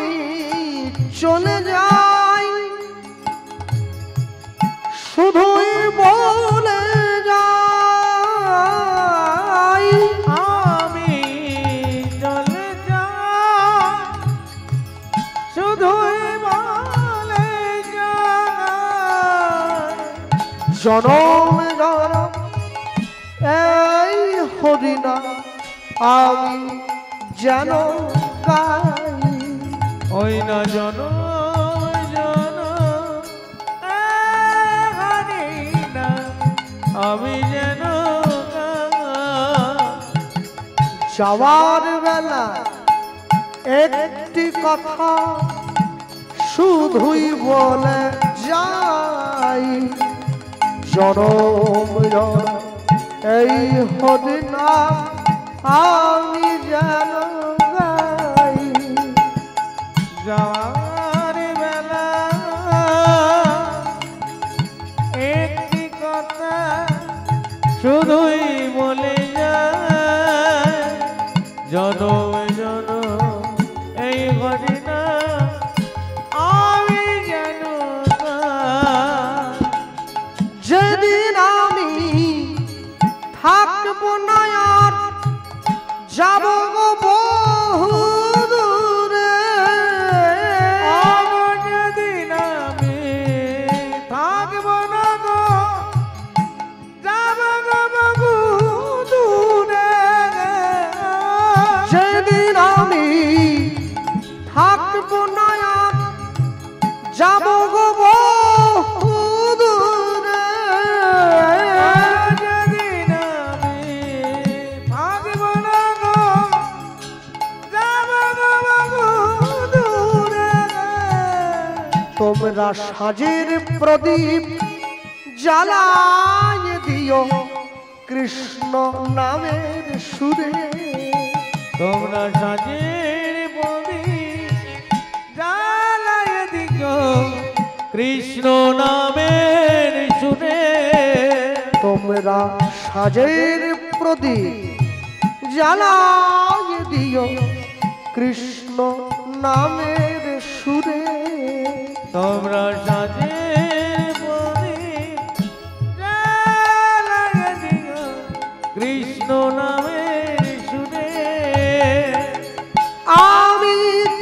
চলে যাই শুধুই বলে যাই, আমি চলে যাই শুধুই বলে যাই, জনম জনম এই হরিনাম আমি যেন গাই। ওই না জনম জনম হারি না আমি যেন যাওয়ার বেলা একটি কথা শুধুই বলে যাই, জনম জনম এই হরিনাম আমি যেন গাই। যাওয়ার বেলা একটি কথা শুধুই বলে যায়, জনম জনম এই ঘটনা আমি যেন গাই। যেদিন আমি থাকবো না আর যাব গো বহু দূরে, যেদিন আমি থাকব না গো যাব গো বহু দূরে, যেদিন আমি থাকবো না আর যাব গো বহু দূরে, যেদিন আমি থাকব না গো যাব গো বহু দূরে, তোমরা সাজের প্রদীপ জ্বালায় দিও কৃষ্ণ নামের সুরে। তোমরা সাজের প্রদীপ জ্বালায় দিও কৃষ্ণ নামের সুরে। তোমরা সাজের প্রদীপ জ্বালায় দিও কৃষ্ণ নামের সুরে। তোমরা সাজের প্রদীপ জ্বালায় দিও কৃষ্ণ নামের সুরে। আমি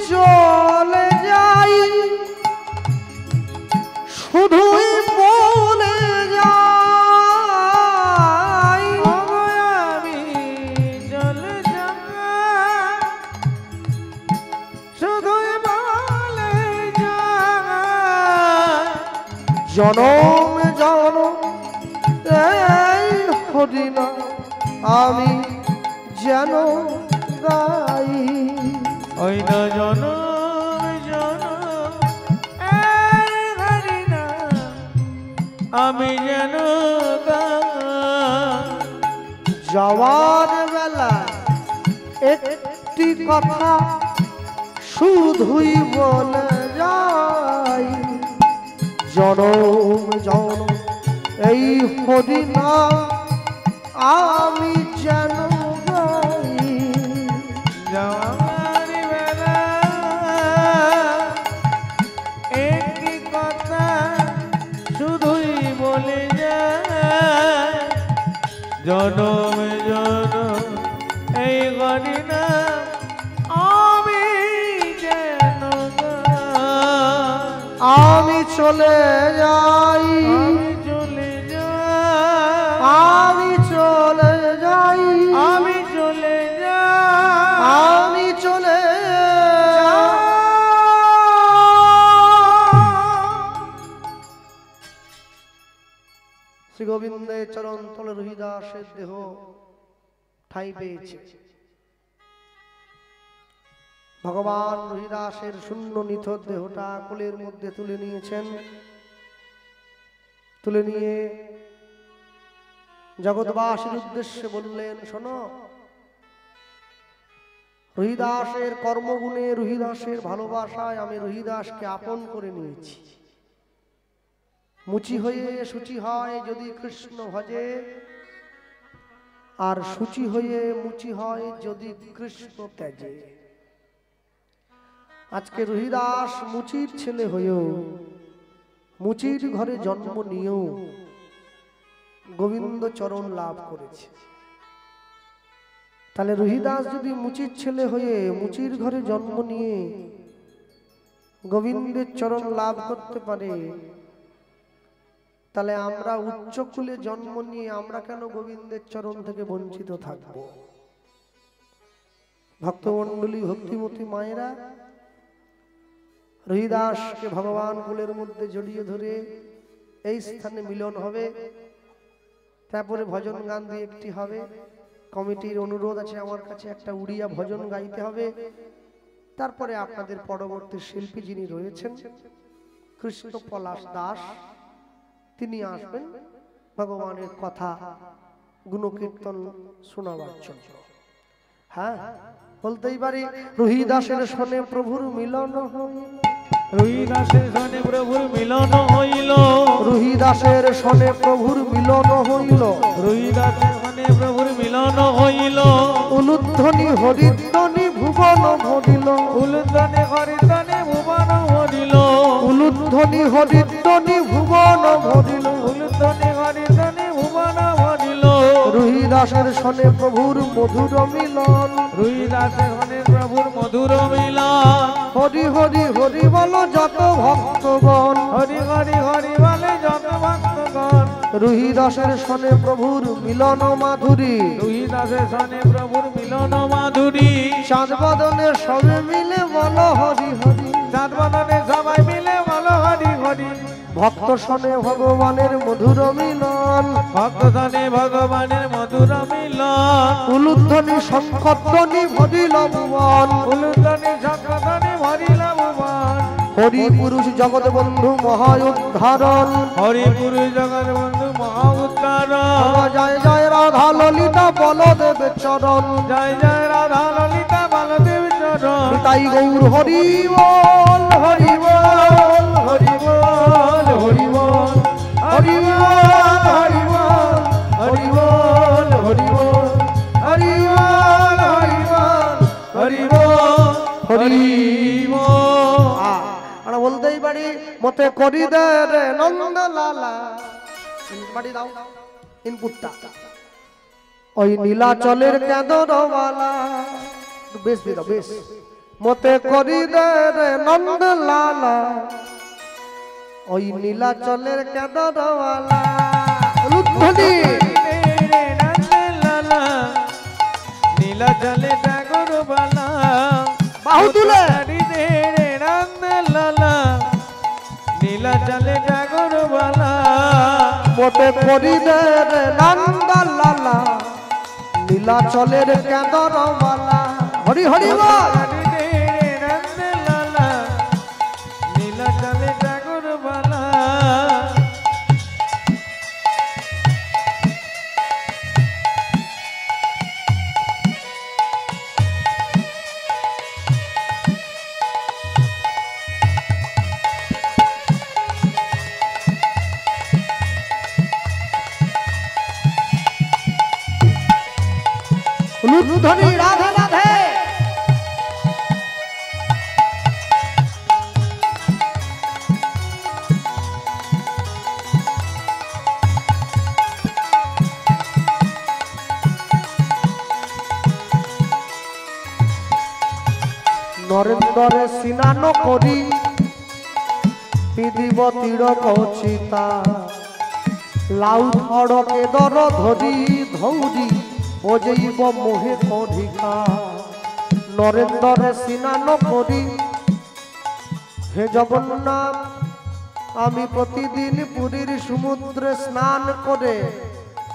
চলে যাই শুধুই বলে যাই, আমি চলে যাই শুধুই বলে যাই। জনম জনম এই হরিনাম আমি যেন গাই। ওই না জনম জনম এই হরিনাম আমি যেন গাই। যাওয়ার বেলা একটি কথা শুধুই বলে যাই, জনম জনম এই হরিনাম আমি যেন গাই। যাওয়ার বেলা একটি কথা শুধুই বলে যায়, জনম জনম এই হরিনাম আমি যেন গাই। আমি চলে যাই, আমি চলে যাই, আমি চলে যাই, আমি চলে যাই, আমি চলে শ্রী গোবিন্দের চরণ তলে রহিদাসের দেহ ঠাঁই পেয়েছে। ভগবান রহিদাসের শূন্য নিথর দেহটা কোলের মধ্যে তুলে নিয়েছেন। তুলে নিয়ে জগৎবাসীর উদ্দেশ্যে বললেন, শোনো, রহিদাসের কর্মগুণে, রহিদাসের ভালোবাসায় আমি রহিদাসকে আপন করে নিয়েছি। মুচি হয়ে শুচি হয় যদি কৃষ্ণ ভজে, আর শুচি হয়ে মুচি হয় যদি কৃষ্ণ ত্যাজে। আজকে রহিদাস মুচির ছেলে হয়েও, মুচির ঘরে জন্ম নিয়েও গোবিন্দ চরণ লাভ করেছে। তাহলে রহিদাস যদি মুচির ছেলে হয়ে মুচির ঘরে জন্ম নিয়ে গোবিন্দের চরণ লাভ করতে পারে, তাহলে আমরা উচ্চকুলে জন্ম নিয়ে আমরা কেন গোবিন্দের চরণ থেকে বঞ্চিত থাকব? ভক্তমণ্ডলী, ভক্তিমতী মায়েরা, রহিদাসকে ভগবান কুলের মধ্যে জড়িয়ে ধরে এই স্থানে মিলন হবে। তারপরে ভজন গান দিয়ে একটি হবে। কমিটির অনুরোধ আছে আমার কাছে, একটা উড়িয়া ভজন গাইতে হবে। তারপরে আপনাদের পরবর্তী শিল্পী যিনি রয়েছেন কৃষ্ণ পলাশ দাস, তিনি আসবেন ভগবানের কথা গুণকীর্তন শোনাবার জন্য। হ্যাঁ, বলতেই পারি, রহিদাসের সনে প্রভুর মিলন হইল, রহিদাসের সনে প্রভুর মিলন হইল, রহিদাসের সনে প্রভুর মিলন হইল, রহিদাসের সনে প্রভুর মিলন হইল। উলুধ্বনি হরিধ্বনি ভুবন ভরিল, উলুধ্বনি হরিধ্বনি ভুবন ভরিল, উলুধ্বনি হরিধ্বনি ভুবন ভরিল, উলুধ্বনি হরিধ্বনি ভুবন ভরিল। রহিদাসের সনে প্রভুর মধুর মিলন, রহিদাসের সনে প্রভুর মধুর মিলন। হরি হরি হরি বল যত ভক্তগণ, হরি হরি হরি বলে যত ভক্তগণ। রহিদাসের সনে প্রভুর মিলন মাধুরী, রহিদাসের সনে প্রভুর মিলন মাধুরী। চাঁদ বদনে সবে মিলে বল হরি হরি, চাঁদ বদনে সবাই মিলে বলো হরি হরি। ভক্ত সনে ভগবানের মধুর মিলন, ভক্ত সনে ভগবানের মধুর মিলন। উলুধ্বনি শঙ্খধ্বনি ভরিল ভুবন, উলুধ্বনি শঙ্খধ্বনি ভরিল ভুবন। হরি পুরুষ জগৎ বন্ধু মহা উদ্ধারণ হরি পুরুষ জগৎ বন্ধু মহা উদ্ধারণ জয় জয় রাধা ললিতা বলদেব চরণ জয় জয় রাধা ললিতা বলদেব চরণ তাই গৌর হরি বল হরি বল হরি বল হরি বল হরি বল হরি বল হরি বল হরি বল হরি বল হরি বল হরি বল হরি বল আমরা বলতেই পারি মতে করি দে রে নন্দ লালা বাড়ি দাও ইনপুটটা ওই নীলাচলের কেদরওয়ালা বেশ বেশ বেশ মতে করি দে রে নন্দ লালা ওই নীলাচলের কেদরওয়ালা লুৎফুলি নীলা জলে ডাগর বালা বাহু তুলে নীলা জলে ডাগর বালা মতে করি দে রে নন্দ লালা নীলাচলের কেদরওয়ালা হরি হরি বল নীলা জলে ডাগর বালা লুৎফুলি রাধে রাধে নরেন্দ্রে স্নান করি পিদিব তীর কৌচিতা লাউ ধড়কে দর ধরি ধৌরি বজেইব মোহে কধিকা নরেন্দ্রে স্নান করি হে জগন্নাথ আমি প্রতিদিন পুরীর সমুদ্রে স্নান করে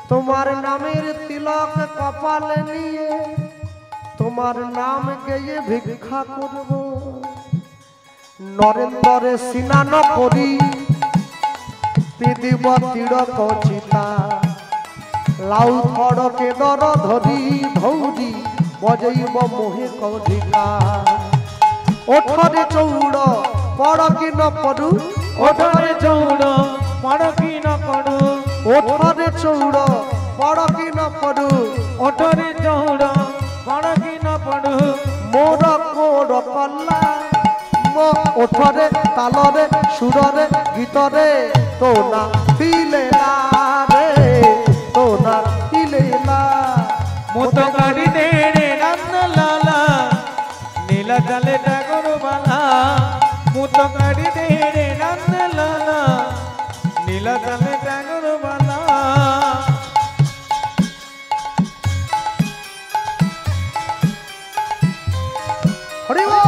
তোমার নামের তিলক কপালে নিয়ে তোমার নাম গেয়ে ভিক্ষা করব নরেন্দ্রে স্নান করি পিদিব তীর কচিতা লাউ ধড়কে দর ধরি ধৌরি বজেইব মোহে কধিকা ওঠরে চৌড় পড় কি ন পড়ু ওঠরে চৌড় পড় কি ন পড়ু ওঠরে চৌড় পড় কি ন পড়ু ওঠরে চৌড় পড় কি ন পড়ু মোর কোড় কল্লা মো ওঠরে তালরে সুররে গীতরে তো না দিলে না রে তো না দিলে না মুত গাড়ি দে রে নন্দ লালা নীলা জলে ডাগর বালা মুত গাড়ি দে রে নন্দ লালা নীলা জলে ডাগর বালা হরি বল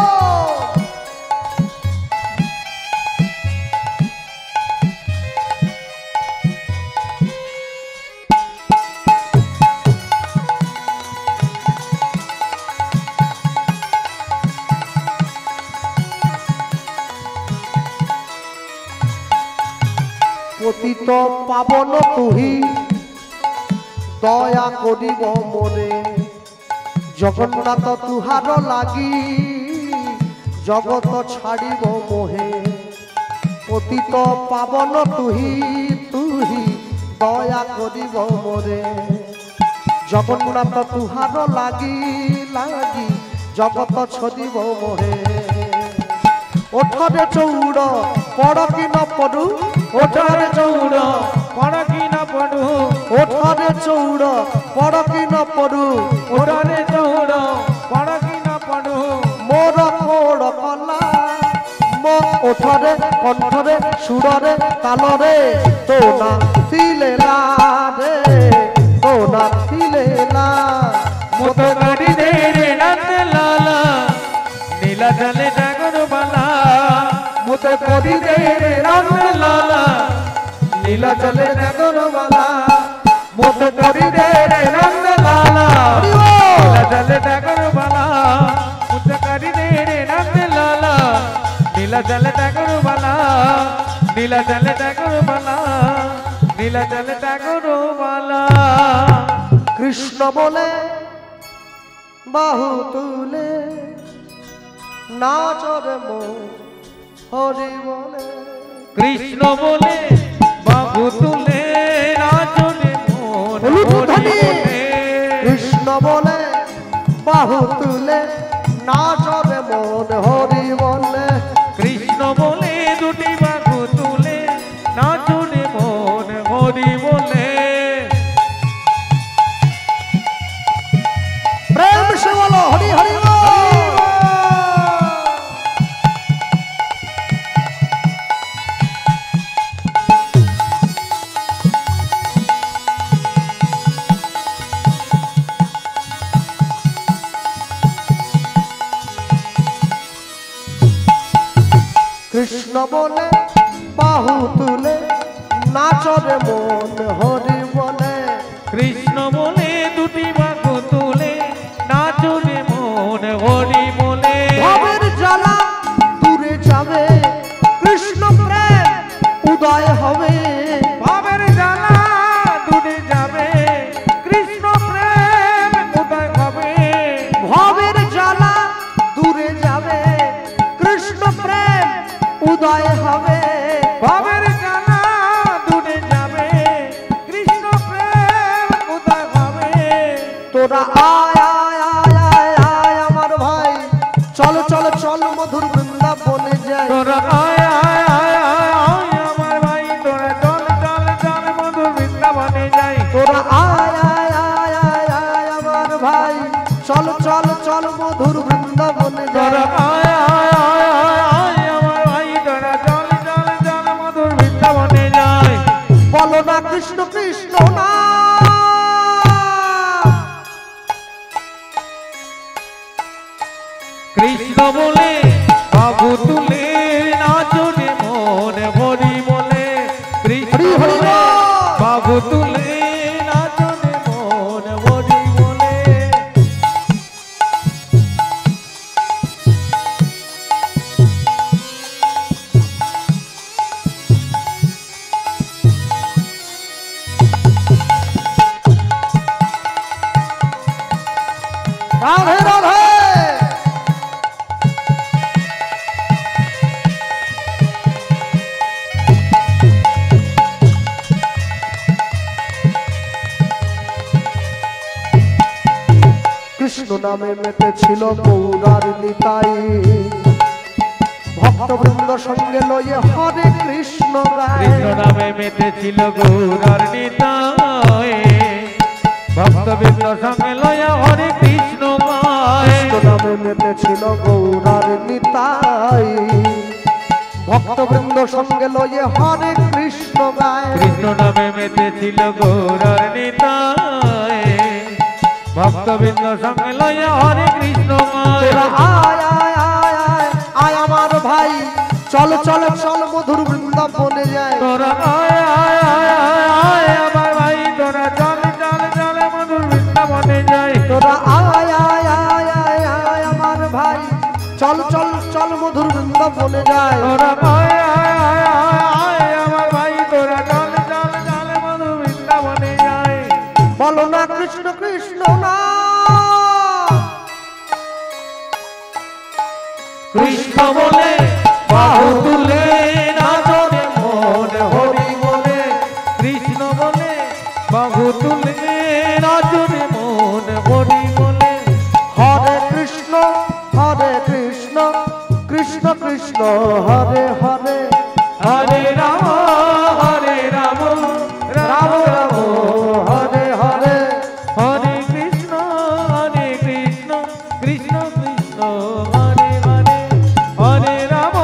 পতিত পাবন তুহি দয়া করিব মনে জগন্নাথ তুহার লাগি জগত ছাড়িব মোহে পতিত পাবন তুহি তুহি দয়া করিব মনে জগন্নাথ তুহার লাগি লাগি জগত ছড়িব মোহে ওঠরে চৌড় পড় কি ন পড়ু ওঠরে চৌড় পড় কি ন পড়ু ওঠরে চৌড় পড় কি ন পড়ু ওঠরে চৌড় পড় কি ন পড়ু মোর কোড় কলা মো ওঠরে কণ্ঠরে সুররে তালরে তো না দিলে না রে তো না দিলে না মুত গাড়ি দে রে নন্দ লালা নীলা জলে ডাগর বালা মুতে করি দে রে নন্দ লালা নীলা চলে ডাগর বালা মুতে করি দে রে নন্দ লালা নীলা জলে ডাগর বালা মুত গাড়ি দে রে নন্দ লালা নীলা নীলাচল ঠাকুরবালা নীলাচল ঠাকুরবালা নীলাচল ঠাকুরবালা কৃষ্ণ বলে বাহু তুলে নাচরে মন হরি বলে কৃষ্ণ বলে বাহু তুলে নাচরে মন হরি বলে কৃষ্ণ বলে বাহু তুলে নাচরে মন হরি বলে কৃষ্ণ বলে দুটি বাহু তুলে নাচরে মন হরি বলে প্রেম সে বলো হরি হরি বল। কৃষ্ণ বলে বাহু তুলে নাচরে মন হরি বলে কৃষ্ণ বলে দুটি বাহু তুলে নাচরে মন হরি বলে ভবের জ্বালা দূরে যাবে কৃষ্ণ প্রেম উদয় হবে ভবের জ্বালা দূরে যাবে কৃষ্ণ প্রেম উদয় হবে ভবের জ্বালা দূরে যাবে কৃষ্ণ প্রেম উদয় হবে ভবের জ্বালা দূরে যাবে কৃষ্ণ প্রেম উদয় হবে তোরা আয় আয় আয় আয় আয় আমার ভাই চল চল চল মধুর বৃন্দাবনে যাই তোরা আয় আয় আয় আয় আয় আমার ভাই তোরা চল চল চল মধুর বৃন্দাবনে যাই তোরা আয় আয় আয় আয় আয় আমার ভাই চল চল চল মধুর বৃন্দাবনে তোরা যাই আয় আয় আয় আয় আয় আমার ভাই তোরা চল চল চল মধুর বৃন্দাবনে যাই বলো না কৃষ্ণ কৃষ্ণ না কৃষ্ণ বলে বাবু তুলে নাচরে মন হরি বলে কৃষ্ণ হরি হরি বলে বল। বাবু তুলে নাচরে মন হরি বলে রাধে রাধে কৃষ্ণ নামে মেতেছিল গৌরার নিতাই ভক্তবৃন্দ সঙ্গে লয়ে হরে কৃষ্ণ গায় কৃষ্ণ নামে মেতেছিল গৌরার নিতাই ভক্তবৃন্দ সঙ্গে লয়া হরে কৃষ্ণ গায় কৃষ্ণ নামে মেতেছিল গৌরার নিতাই ভক্তবৃন্দ সঙ্গে লয়ে হরে কৃষ্ণ গায় কৃষ্ণ নামে মেতেছিল গৌরার নিতাই ভক্তবৃন্দ সঙ্গে লয়া হরে কৃষ্ণ তোরা গায় আয় আয় আয় আয় আয় আমার ভাই চল চল চল মধুর বৃন্দাবনে যায় তোরা আয় আয় আয় আয় আয় আমার ভাই তোরা চল চল চল মধুর বৃন্দাবনে যাই তোরা আয় আয় আয় আয় আয় আমার ভাই চল চল চল মধুর বৃন্দাবনে যায় তোরা আয় আয় আয় আয় আয় আমার ভাই তোরা চল চল চল মধুর বৃন্দাবনে যাই বলো না কৃষ্ণ কৃষ্ণ না কৃষ্ণ বলে বাহু তুলে নাচরে মন হরি বলে কৃষ্ণ বলে বাহু তুলে নাচরে মন হরি বলে হরে কৃষ্ণ কৃষ্ণ কৃষ্ণ হরে হরে হরে রাম রাম রাম হরে হরে হরে কৃষ্ণ কৃষ্ণ কৃষ্ণ হরে হরে হরে রাম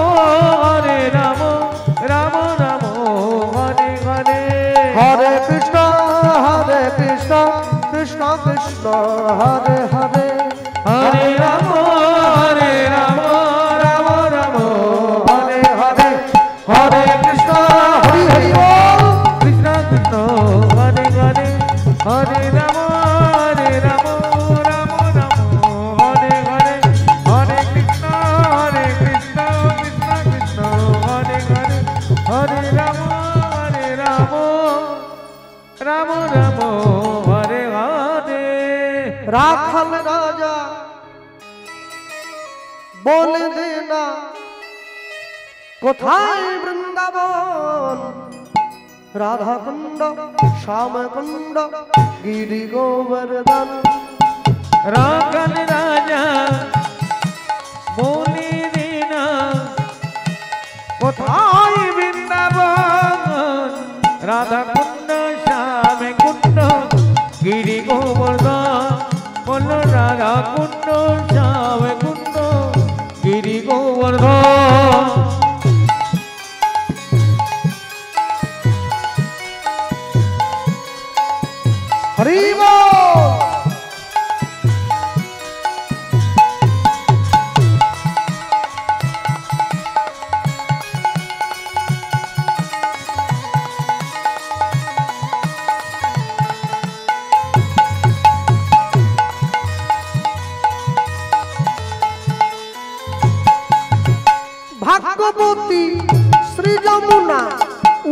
রাম রাম হরে হরে হরে কৃষ্ণ কৃষ্ণ কৃষ্ণ হরে হরে হরে রাম রাম রাম হরে হরে হরে কৃষ্ণ হরি হরি বল কৃষ্ণ কৃষ্ণ হরে হরে হরে রাম রাম রাম হরে হরে হরে কৃষ্ণ কৃষ্ণ কৃষ্ণ রাখাল রাজা বলে দে না কোথায় বৃন্দাবন, রাধা কুণ্ড শ্যাম কুণ্ড গিরি গোবর্ধন। রাখাল রাজা বলে দে না কোথায় বৃন্দাবন, রাধা কুণ্ড শ্যাম কুণ্ড গিরি গোবর্ধন। বলো রাধা কুণ্ড শ্যাম কুণ্ড গিরি গোবর্ধন। হরি বল। ভাগ্যবতী শ্রী যমুনা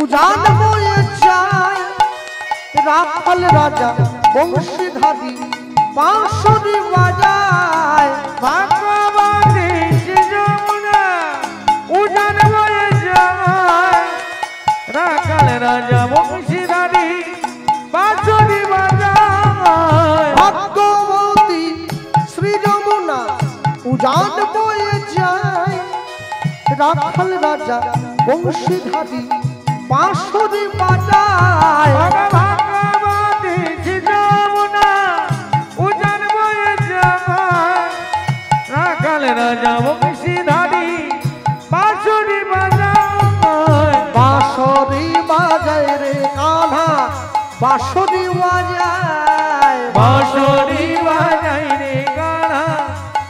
উজান বয়ে যায়, রাখাল রাজা বংশীধারী বাঁশরি বাজায়। ভাগ্যবতী শ্রী যমুনা উজান বয়ে যায়, রাখাল রাজা বংশীধারী বাঁশরি বাজায়। ভাগ্যবতী শ্রী যমুনা উজান বয়ে যায়, রাখাল রাজা বংশীধারী বাঁশরি বাজায়। ভাগ্যবতী শ্রী যমুনা উজান বয়ে যায়, রাখাল রাজা বংশীধারী বাঁশরি বাজায়। বাঁশরি বাজায় রে কান্হা বাঁশরি বাজায়, বাঁশরি বাজায় রে কান্হা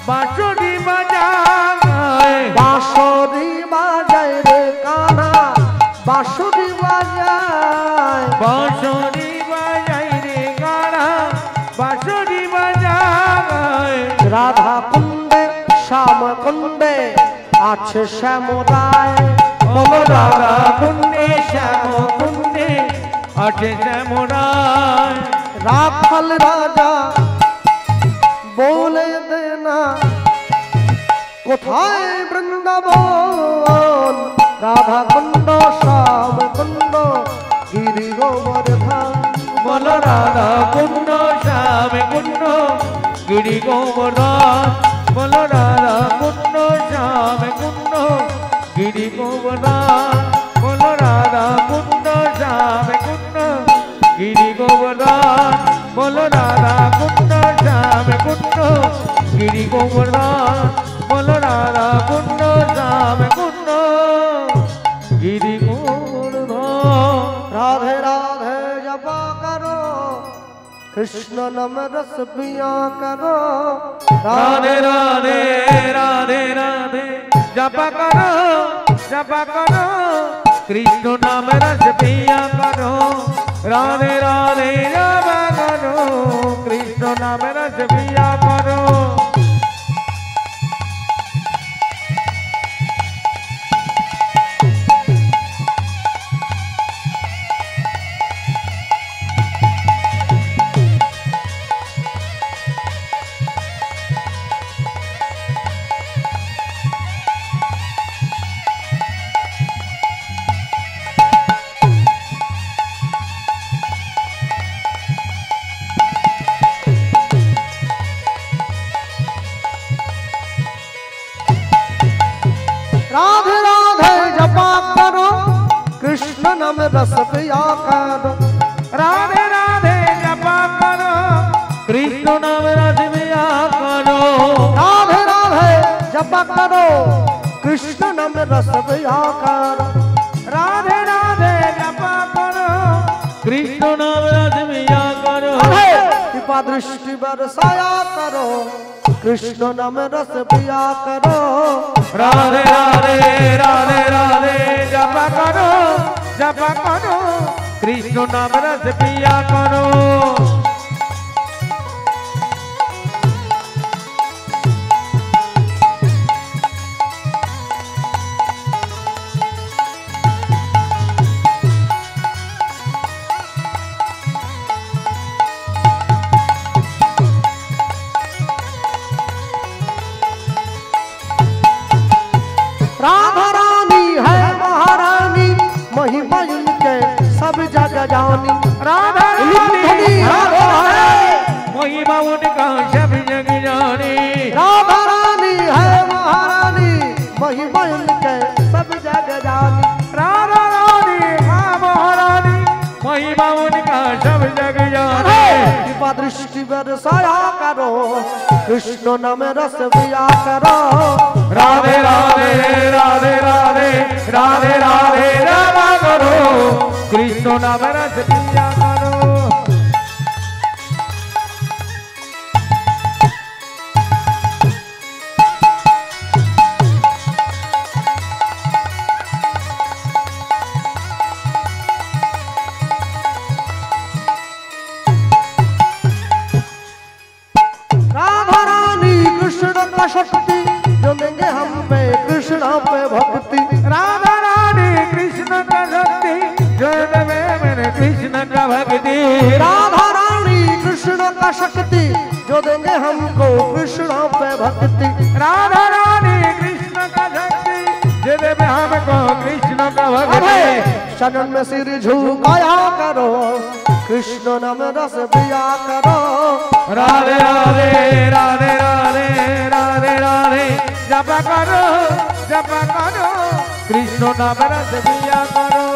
বাঁশরি বাজায়। বাঁশরি বাজায় রে কান্হা বাঁশরি বাজায়। বাঁশরি বাজায় রে কান্হা বাঁশরি বাজায়। রাধা কুণ্ডে শ্যাম কুণ্ডে আছে শ্যামরায়, বলো রাধা কুণ্ডে শ্যাম কুণ্ডে আছে শ্যামরায়। রাখাল রাজা বলে দে না কোথায় বৃন্দাবন, রাধা কুণ্ড শ্যাম কুণ্ড গিরি গোবর্ধন। বলো রাধা কুণ্ড শ্যাম কুণ্ড গিরি গোবর্ধন। বলো রাধা কুণ্ড শ্যাম কুণ্ড গিরি গোবর্ধন। বলো রাধা কুণ্ড শ্যাম কুণ্ড গিরি গোবর্ধন। বলো রাধা কুণ্ড শ্যাম কুণ্ড গিরি গোবর্ধন। বলো রাধা কুণ্ড শ্যাম কুণ্ড গিরি গোবর্ধন। राधे राधे जपा करो, कृष्ण नाम रस पिया करो। राधे राधे राधे राधे जपा करो कृष्ण नाम रस पिया करो। राधे राधे जपा करो कृष्ण नाम रस पिया करो। राधे राधे जपा करो, कृष्ण नाम रस पिया करो। राधे राधे जपा करो कृष्ण नाम रस पिया करो। राधे राधे जपा करो, कृष्ण नाम रस पिया करो। राधे राधे जपा करो कृष्ण नाम रस पिया करो। कृपा दृष्टि बरसाया करो, कृष्ण नाम रस पिया करो। राधे राधे राधे राधे जपा करो कृष्ण नाम रस पिया करो। महिमा इनके सब जग जानी। राधा रानी महिमा उनका सब जग जानी। राधा रानी है महारानी महिमा इनके सब जग जानी। राधा रानी है महारानी महिमा उनका सब जग जानी। कृपा दृष्टि बरसाया करो कृष्ण नाम रस पिया करो। राधे राधे राधे राधे राधे राधे रामा करो कृष्ण नाम रस पिया करो। राधा रानी कृष्ण का शक्ति जो देंगे हम पे कृष्ण पे भक्ति। राधा रानी कृष्ण का शक्ति जो देवे मेरे कृष्ण का भक्ति। राधा रानी कृष्ण का शक्ति जो देंगे हमको कृष्ण पे भक्ति। राधा रानी कृष्ण का शक्ति जो देवे हमको कृष्ण का भक्ति। चरण में सिर झुकाया करो कृष्ण नाम रस पिया करो। राधे राधे राधे राधे राधे राधे जप करो कृष्ण नाम रस पिया करो।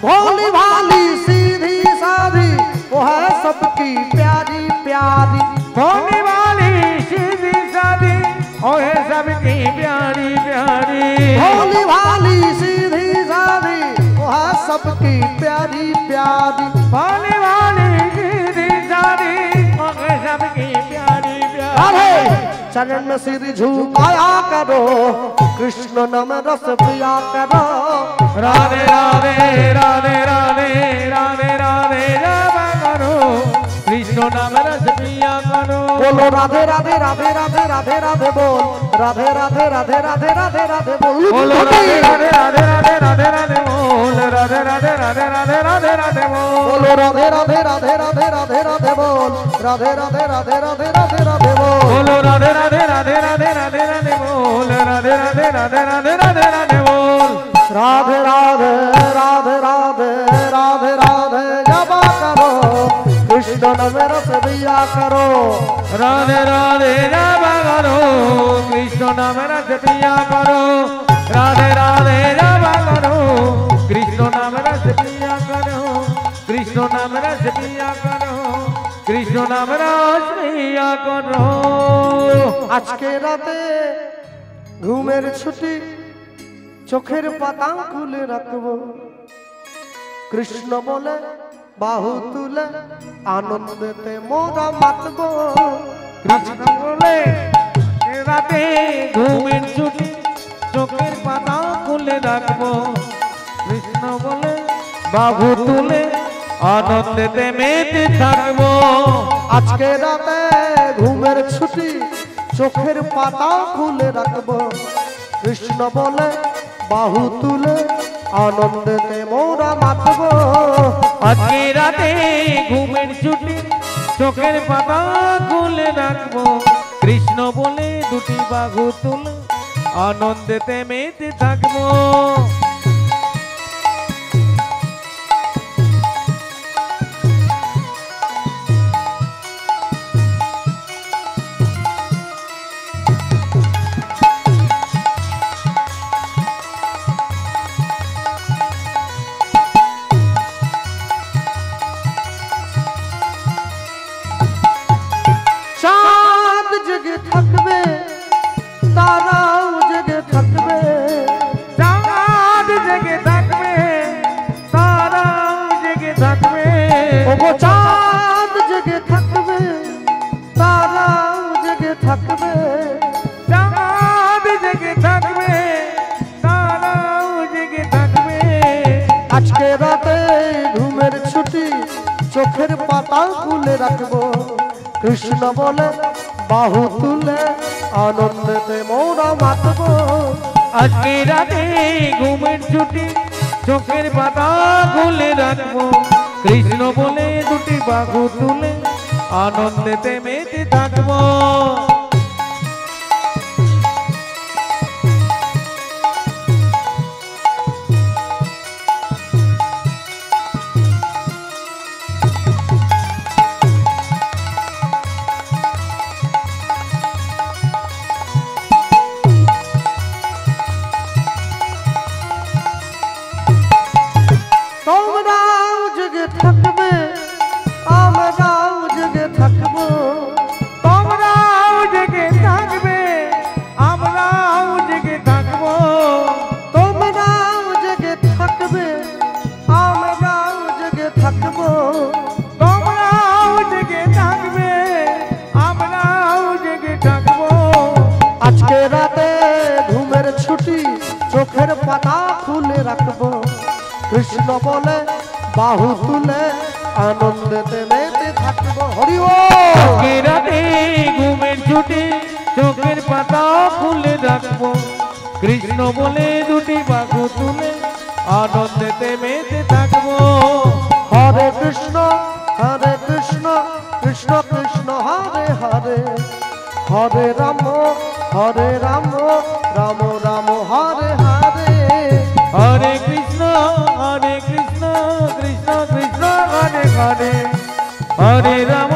भोली भाली सीधी साधी वो है सबकी प्यारी प्यारी। भोली वाली सीधी सादी ओ है सबकी प्यारी प्यारी। भोली भाली सीधी साधी वो है सबकी प्यारी प्यारी। भोली वाली सीधी सादी ओ है सबकी प्यारी प्यारी। चरण में सिर झुकाया करो कृष्ण नाम रस पिया करो। राधे राधे राधे राधे राधे राधे जप करो कृष्ण नाम रस पिया करो। बोलो राधे राधे राधे राधे राधे राधे बोल राधे राधे राधे राधे राधे राधे बोल। बोलो राधे राधे राधे राधे राधे राधे बोल राधे राधे राधे राधे राधे राधे बोल। बोलो राधे राधे राधे राधे राधे राधे बोल राधे राधे राधे राधे राधे राधे बोल। बोलो राधे राधे राधे राधे राधे राधे बोल राधे राधे राधे राधे राधे राधे बोल। राधे राधे राधे राधे राधे राधे जपा करो कृष्ण नाम रस पिया करो। राधे राधे जप करो कृष्ण नाम रस पिया करो। राधे राधे जप करो कृष्ण नाम रस पिया करो। कृष्ण नाम रस पिया करो कृष्ण नाम रस पिया करो। আজকে রাতে ঘুমের ছুটি চোখের পাতা খুলে রাখবো কৃষ্ণ বলে বাহু তুলে আনন্দেতে মোরা মাতবো। কৃষ্ণ বলে রাতে ঘুমের ছুটি চোখের পাতা খুলে রাখবো। কৃষ্ণ বলে বাহু তুলে আনন্দেতে মেতে থাকবো। আজকে রাতে ঘুমের ছুটি চোখের পাতা খুলে রাখবো কৃষ্ণ বলে বাহু তুলে আনন্দেতে মোরা মাতবো। আজকে রাতে ঘুমের ছুটি চোখের পাতা খুলে রাখবো। কৃষ্ণ বলে দুটি বাহু তুলে আনন্দেতে মেতে থাকবো। চাঁদ জেগে থাকবে তারাও জেগে থাকবে। চাঁদ চোখের পাতা খুলে রাখবো কৃষ্ণ বলে বাহু তুলে আনন্দেতে মোরা মাতবো আজকে রাতে ঘুমের ছুটি চোখের পাতা খুলে রাখবো কৃষ্ণ বলে দুটি বাহু তুলে আনন্দেতে মেতে থাকবো তোমরাও জেগে থাকবে আমরাও জেগে থাকবো তোমরাও জেগে থাকবে আমরাও জেগে থাকবো তোমরাও জেগে থাকবে আমরাও জেগে থাকবো তোমরাও জেগে থাকবে আমরাও জেগে থাকবো আজকে রাতে ঘুমের ছুটি চোখের পাতা খুলে রাখবো কৃষ্ণ বলে বাহু তুলে আনন্দেতে মেতে থাকবো হরি আজকে রাতে ঘুমের ছুটি চোখের পাতা খুলে রাখবো কৃষ্ণ বলে দুটি বাহু তুলে আনন্দেতে মেতে থাকবো হরে কৃষ্ণ কৃষ্ণ কৃষ্ণ হরে হরে হরে রাম রাম রাম হরে হরে হরে কৃষ্ণ কৃষ্ণ কৃষ্ণ হরে হরে হরে রাম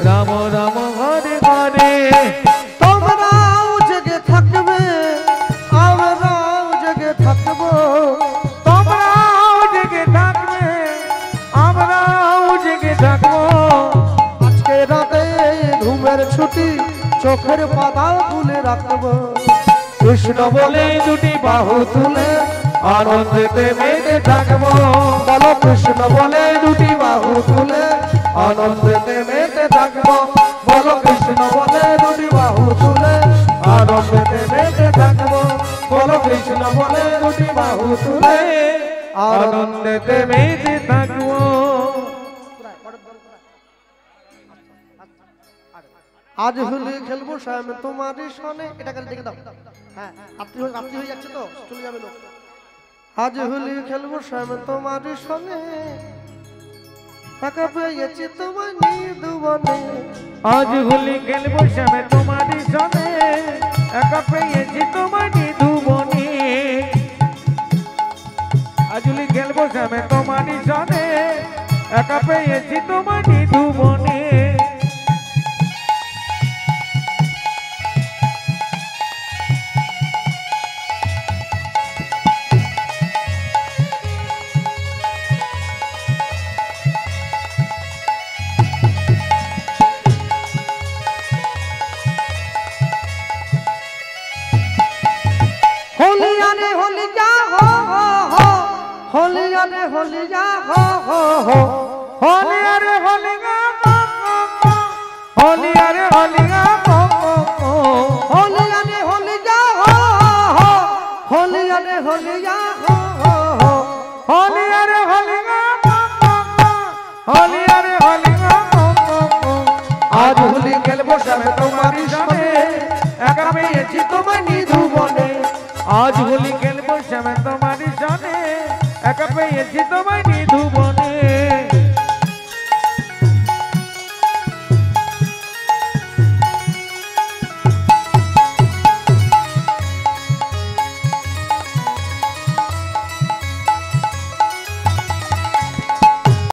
রাম রাম হরে হরে তোমরাও জেগে থাকবে আমরাও জেগে থাকবো তোমরাও জেগে থাকবে আমরাও জেগে থাকবো আজকে রাতে ঘুমের ছুটি চোখের পাতা খুলে রাখবো কৃষ্ণ বলে দুটি বাহু তুলে আনন্দেতে মেতে থাকবো বলো কৃষ্ণ বলে দুটি বাহু তুলে আনন্দেতে মেতে থাকবো বলো কৃষ্ণ বলে দুটি বাহু তুলে আনন্দেতে মেতে থাকবো বলো কৃষ্ণ বলে দুটি বাহু তুলে আনন্দেতে মেতে থাকবো আজ হোলি খেলবো শ্যাম তোমারই সনে এটা কাল দেখে দাও হ্যাঁ রাত্রি হয়ে যাচ্ছে তো চলে যাবে লোক আজ হোলি খেলবো শ্যাম তোমারই সনে টাকা পেয়েছি তোমার নিদুবনে আজ হোলি খেলবো শ্যামে তোমারই সনে একা পেয়েছি তোমার নিধুবনে আজ হোলি খেলবো শ্যামে তোমারই সনে একা পেয়েছি তোমার নিধুবনে होली जा हो होली अरे होली गा होली अरे होली गा होली अरे होली जा हो होली अरे होली जा हो होली अरे होली गा होली अरे होली गा आज होली खेलबो श्यामे तुम्हारी सने एका पेয়েছি তোমার নিধুবনে আজ হোলি খেলবো শ্যামে তোমারই সনে একা পেয়েছি তোমার নিধুবনে